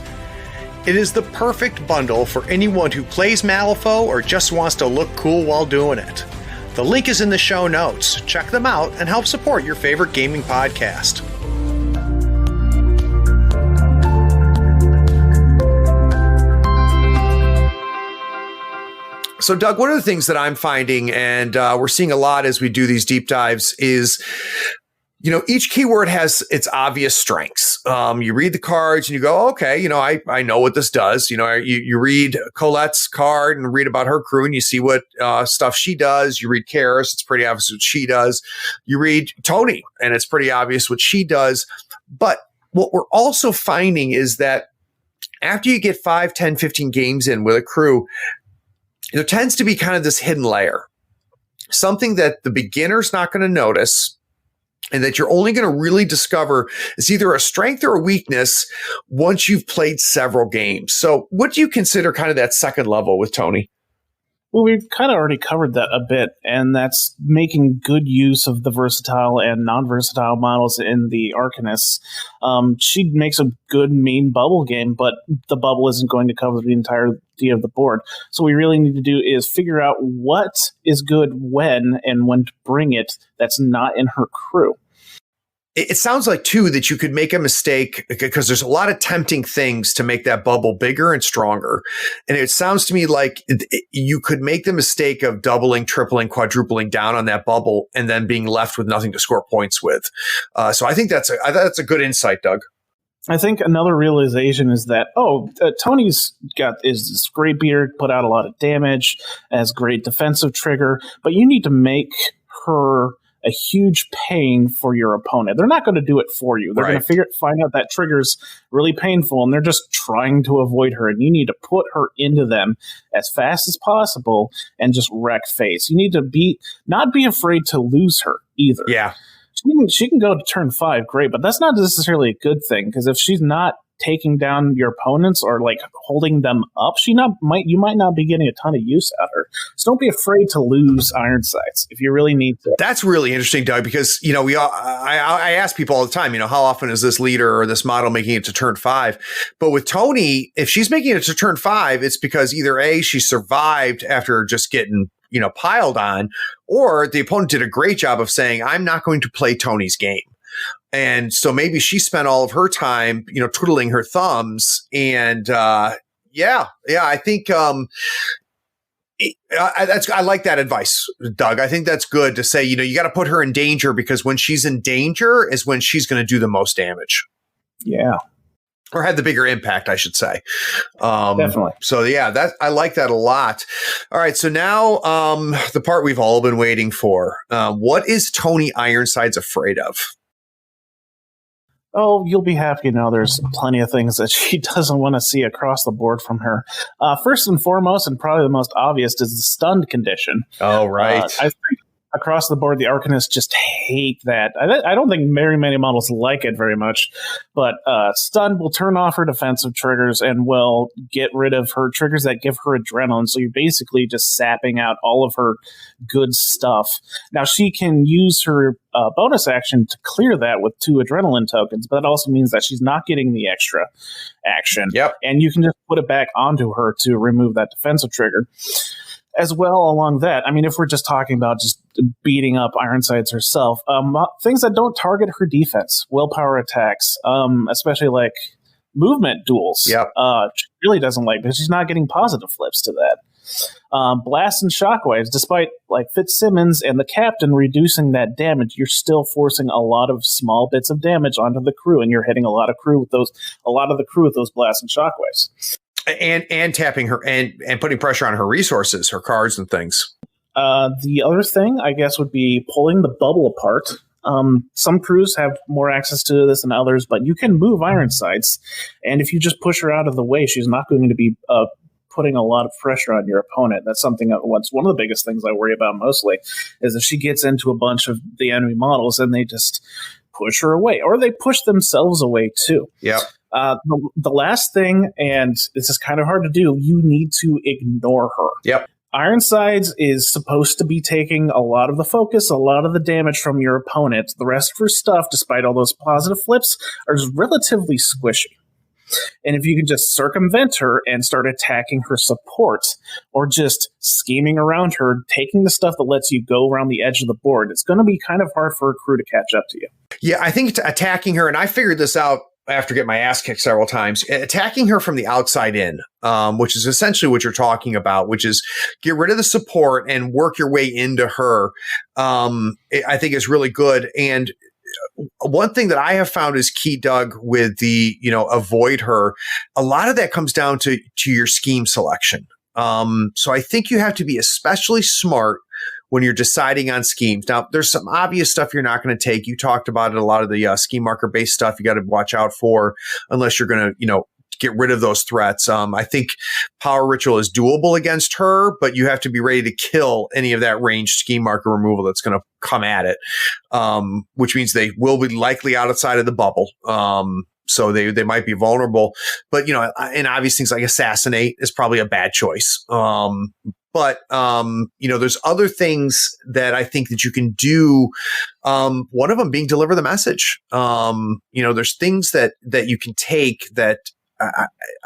It is the perfect bundle for anyone who plays Malifaux or just wants to look cool while doing it. The link is in the show notes. Check them out and help support your favorite gaming podcast. So, Doug, one of the things that I'm finding, and we're seeing a lot as we do these deep dives, is each keyword has its obvious strengths. You read the cards and you go, okay, I know what this does. You read Colette's card and read about her crew and you see what stuff she does. You read Karis, it's pretty obvious what she does. You read Toni and it's pretty obvious what she does. But what we're also finding is that after you get 5, 10, 15 games in with a crew, there tends to be kind of this hidden layer, something that the beginner's not going to notice. and that you're only going to really discover is either a strength or a weakness once you've played several games. So what do you consider kind of that second level with Toni? Well, we've kind of already covered that a bit, and that's making good use of the versatile and non-versatile models in the Arcanists. She makes a good main bubble game, but the bubble isn't going to cover the entirety of the board. So what we really need to do is figure out what is good when and when to bring it that's not in her crew. It sounds like, too, that you could make a mistake because there's a lot of tempting things to make that bubble bigger and stronger. And it sounds to me like you could make the mistake of doubling, tripling, quadrupling down on that bubble and then being left with nothing to score points with. So I think that's a good insight, Doug. I think another realization is that, Toni's is this great beard, put out a lot of damage, has great defensive trigger, but you need to make her a huge pain for your opponent. They're not going to do it for you. They're going to find out that trigger's really painful, and they're just trying to avoid her. And you need to put her into them as fast as possible and just wreck face. You need to not be afraid to lose her either. Yeah, she can go to turn 5, great, but that's not necessarily a good thing, because if she's not taking down your opponents or like holding them up, you might not be getting a ton of use out of her. So don't be afraid to lose Ironsides if you really need to. That's really interesting, Doug, because I ask people all the time, how often is this leader or this model making it to turn 5? But with Toni, if she's making it to turn 5, it's because either A, she survived after just getting piled on, or the opponent did a great job of saying, I'm not going to play Toni's game. And so maybe she spent all of her time, twiddling her thumbs. And I think I like that advice, Doug. I think that's good to say, you got to put her in danger, because when she's in danger is when she's going to do the most damage. Yeah. Or have the bigger impact, I should say. Definitely. So yeah, I like that a lot. All right. So now the part we've all been waiting for. What is Toni Ironsides afraid of? Oh, you'll be happy to know there's plenty of things that she doesn't want to see across the board from her. First and foremost, and probably the most obvious, is the stunned condition. Oh, right. I think across the board, the Arcanists just hate that. I don't think very many models like it very much, but stun will turn off her defensive triggers and will get rid of her triggers that give her adrenaline. So you're basically just sapping out all of her good stuff. Now, she can use her bonus action to clear that with 2 adrenaline tokens, but that also means that she's not getting the extra action. Yep. And you can just put it back onto her to remove that defensive trigger. As well, along that, I mean, if we're just talking about just beating up Ironsides herself, things that don't target her defense, willpower attacks, especially like movement duels. Yep. She really doesn't like, because she's not getting positive flips to that. Blasts and shockwaves, despite like Fitzsimmons and the captain reducing that damage, you're still forcing a lot of small bits of damage onto the crew, and you're hitting a lot of the crew with those blasts and shockwaves. And tapping her and putting pressure on her resources, her cards and things. The other thing, I guess, would be pulling the bubble apart. Some crews have more access to this than others, but you can move Ironsides, and if you just push her out of the way, she's not going to be putting a lot of pressure on your opponent. That's something one of the biggest things I worry about mostly, is if she gets into a bunch of the enemy models and they just push her away, or they push themselves away too. Yeah. The last thing, and this is kind of hard to do, you need to ignore her. Yep. Ironsides is supposed to be taking a lot of the focus, a lot of the damage from your opponent. The rest of her stuff, despite all those positive flips, are just relatively squishy. And if you can just circumvent her and start attacking her support, or just scheming around her, taking the stuff that lets you go around the edge of the board, it's going to be kind of hard for a crew to catch up to you. Yeah, I think attacking her, and I figured this out after getting my ass kicked several times, attacking her from the outside in, which is essentially what you're talking about, which is get rid of the support and work your way into her, I think is really good. And one thing that I have found is key, Doug, with the, avoid her, a lot of that comes down to your scheme selection. So I think you have to be especially smart when you're deciding on schemes. Now, there's some obvious stuff you're not going to take. You talked about it, a lot of the scheme marker-based stuff you got to watch out for, unless you're going to, get rid of those threats. I think Power Ritual is doable against her, but you have to be ready to kill any of that ranged scheme marker removal that's going to come at it, which means they will be likely outside of the bubble. So they might be vulnerable, but, and obvious things like assassinate is probably a bad choice. But there's other things that I think that you can do. One of them being deliver the message. There's things that you can take that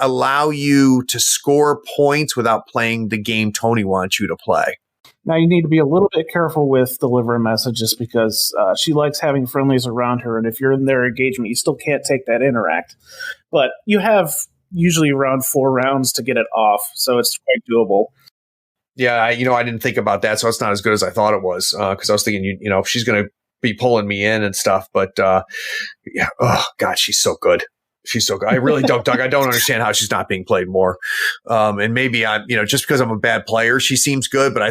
allow you to score points without playing the game Toni wants you to play. Now, you need to be a little bit careful with delivering messages because she likes having friendlies around her. And if you're in their engagement, you still can't take that interact. But you have usually around 4 rounds to get it off. So it's quite doable. Yeah, I didn't think about that. So it's not as good as I thought it was. Because I was thinking, she's going to be pulling me in and stuff. But yeah, oh, God, she's so good. She's so good. I really don't, Doug. I don't understand how she's not being played more. And maybe I'm, just because I'm a bad player, she seems good, but I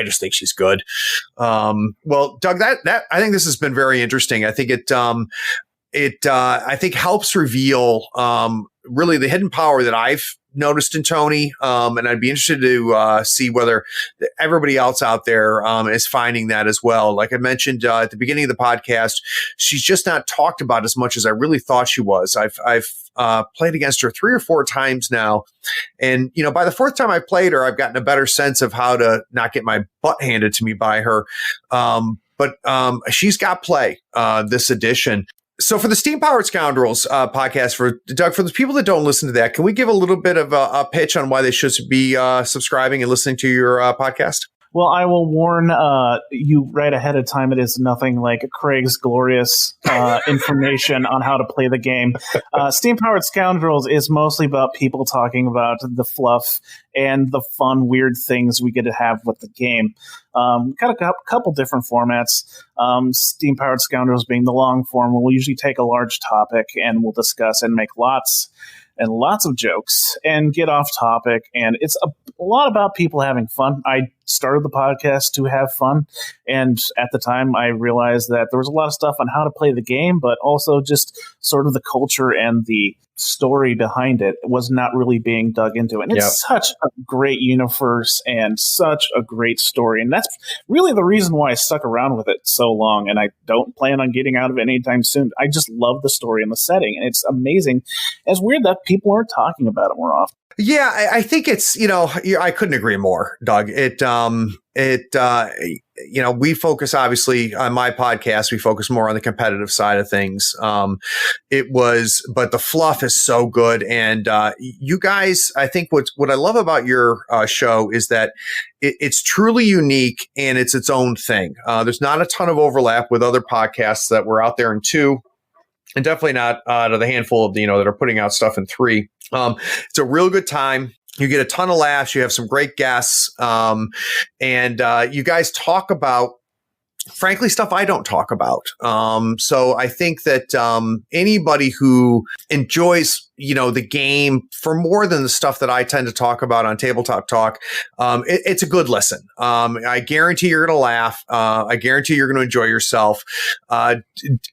just think she's good. Well, Doug, that I think this has been very interesting. I think I think helps reveal really the hidden power that I've noticed in Toni. And I'd be interested to see whether everybody else out there is finding that as well. Like I mentioned at the beginning of the podcast, she's just not talked about as much as I really thought she was. I've played against her 3 or 4 times now. And, by the 4th time I played her, I've gotten a better sense of how to not get my butt handed to me by her. But she's got play this edition. So for the Steam-Powered Scoundrels podcast, for Doug, for the people that don't listen to that, can we give a little bit of a pitch on why they should be subscribing and listening to your podcast? Well, I will warn you right ahead of time. It is nothing like Craig's glorious information on how to play the game. Steam-Powered Scoundrels is mostly about people talking about the fluff and the fun, weird things we get to have with the game. Got a couple different formats. Steam-Powered Scoundrels being the long form, we'll usually take a large topic and we'll discuss and make lots of jokes and get off topic. And it's a lot about people having fun. I started the podcast to have fun. And at the time, I realized that there was a lot of stuff on how to play the game, but also just sort of the culture and the story behind it was not really being dug into. And it's such a great universe and such a great story. And that's really the reason why I stuck around with it so long. And I don't plan on getting out of it anytime soon. I just love the story and the setting. And it's amazing. It's weird that people aren't talking about it more often. Yeah, I think it's, I couldn't agree more, Doug. We focus, obviously, on my podcast, we focus more on the competitive side of things. But the fluff is so good. And you guys, I think what I love about your show is that it's truly unique and it's its own thing. There's not a ton of overlap with other podcasts that were out there in 2. And definitely not to the handful of, that are putting out stuff in 3. It's a real good time. You get a ton of laughs. You have some great guests. And you guys talk about, frankly, stuff I don't talk about. So I think that anybody who enjoys, the game for more than the stuff that I tend to talk about on Tabletop Talk, it's a good listen. I guarantee you're going to laugh. I guarantee you're going to enjoy yourself.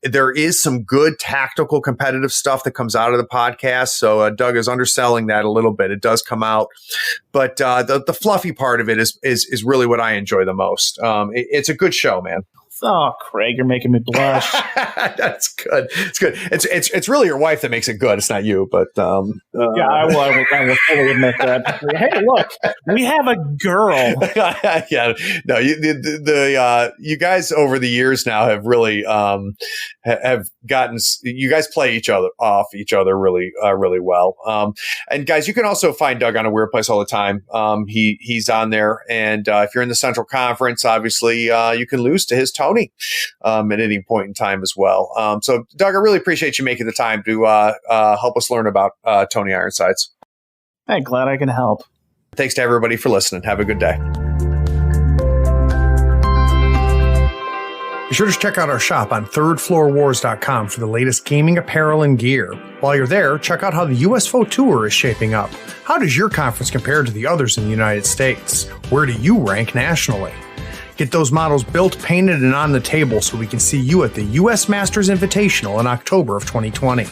There is some good tactical competitive stuff that comes out of the podcast. So Doug is underselling that a little bit. It does come out. But the fluffy part of it is really what I enjoy the most. It's a good show, man. Oh, Craig, you're making me blush. That's good. It's good. It's really your wife that makes it good. It's not you, but yeah, I will fully admit that. Hey, look, we have a girl. Yeah, no, you guys over the years now have really have gotten. You guys play each other really really well. And guys, you can also find Doug on A Weird Place all the time. He's on there, and if you're in the Central Conference, obviously you can lose to his Toni at any point in time as well. So, Doug, I really appreciate you making the time to help us learn about Toni Ironsides. I'm glad I can help. Thanks to everybody for listening. Have a good day. Be sure to check out our shop on thirdfloorwars.com for the latest gaming apparel and gear. While you're there, check out how the USFO Tour is shaping up. How does your conference compare to the others in the United States? Where do you rank nationally? Get those models built, painted, and on the table so we can see you at the U.S. Masters Invitational in October of 2020.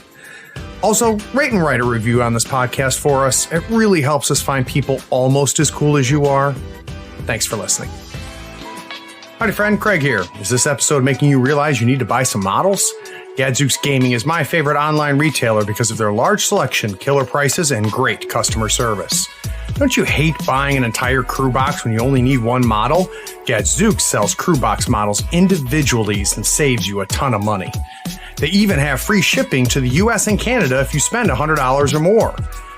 Also, rate and write a review on this podcast for us. It really helps us find people almost as cool as you are. Thanks for listening. Howdy friend, Craig here. Is this episode making you realize you need to buy some models? Gadzooks Gaming is my favorite online retailer because of their large selection, killer prices, and great customer service. Don't you hate buying an entire crew box when you only need one model? Gadzooks sells crew box models individually and saves you a ton of money. They even have free shipping to the US and Canada if you spend $100 or more.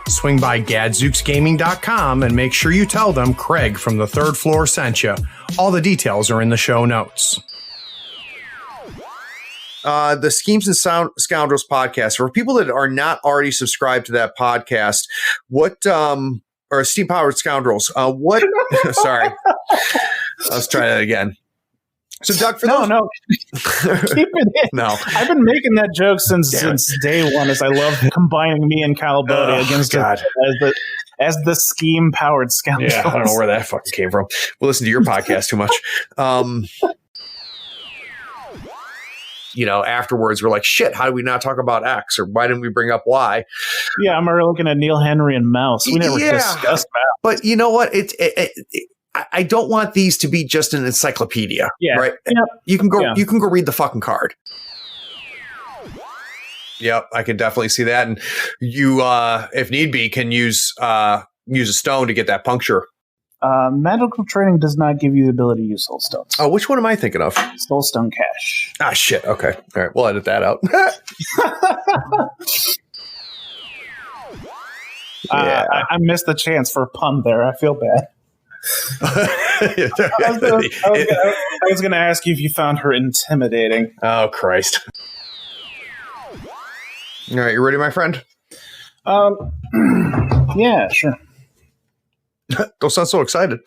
Swing by gadzooksgaming.com and make sure you tell them Craig from the third floor sent you. All the details are in the show notes. The Schemes and Scoundrels podcast. For people that are not already subscribed to that podcast, or Steam Powered Scoundrels, sorry. Let's try that again. So, Doug, No. Keep it in. No. I've been making that joke since day one, as I love combining me and Kyle Bodie against as the scheme-powered scoundrels. Yeah, I don't know where that fucking came from. We'll listen to your podcast too much. Afterwards, we're like, shit, how did we not talk about X? Or why didn't we bring up Y? Yeah, I'm looking at Neil Henry and Mouse. We never discussed that. But you know what? I don't want these to be just an encyclopedia, right? Yep. You can go read the fucking card. Yep, I can definitely see that. And you, if need be, can use a stone to get that puncture. Magical training does not give you the ability to use soul stones. Oh, which one am I thinking of? Soul stone cache. Ah, shit. Okay. All right. We'll edit that out. I missed the chance for a pun there. I feel bad. I was going to ask you if you found her intimidating. Oh, Christ. All right. You ready, my friend? Yeah, sure. Don't sound so excited.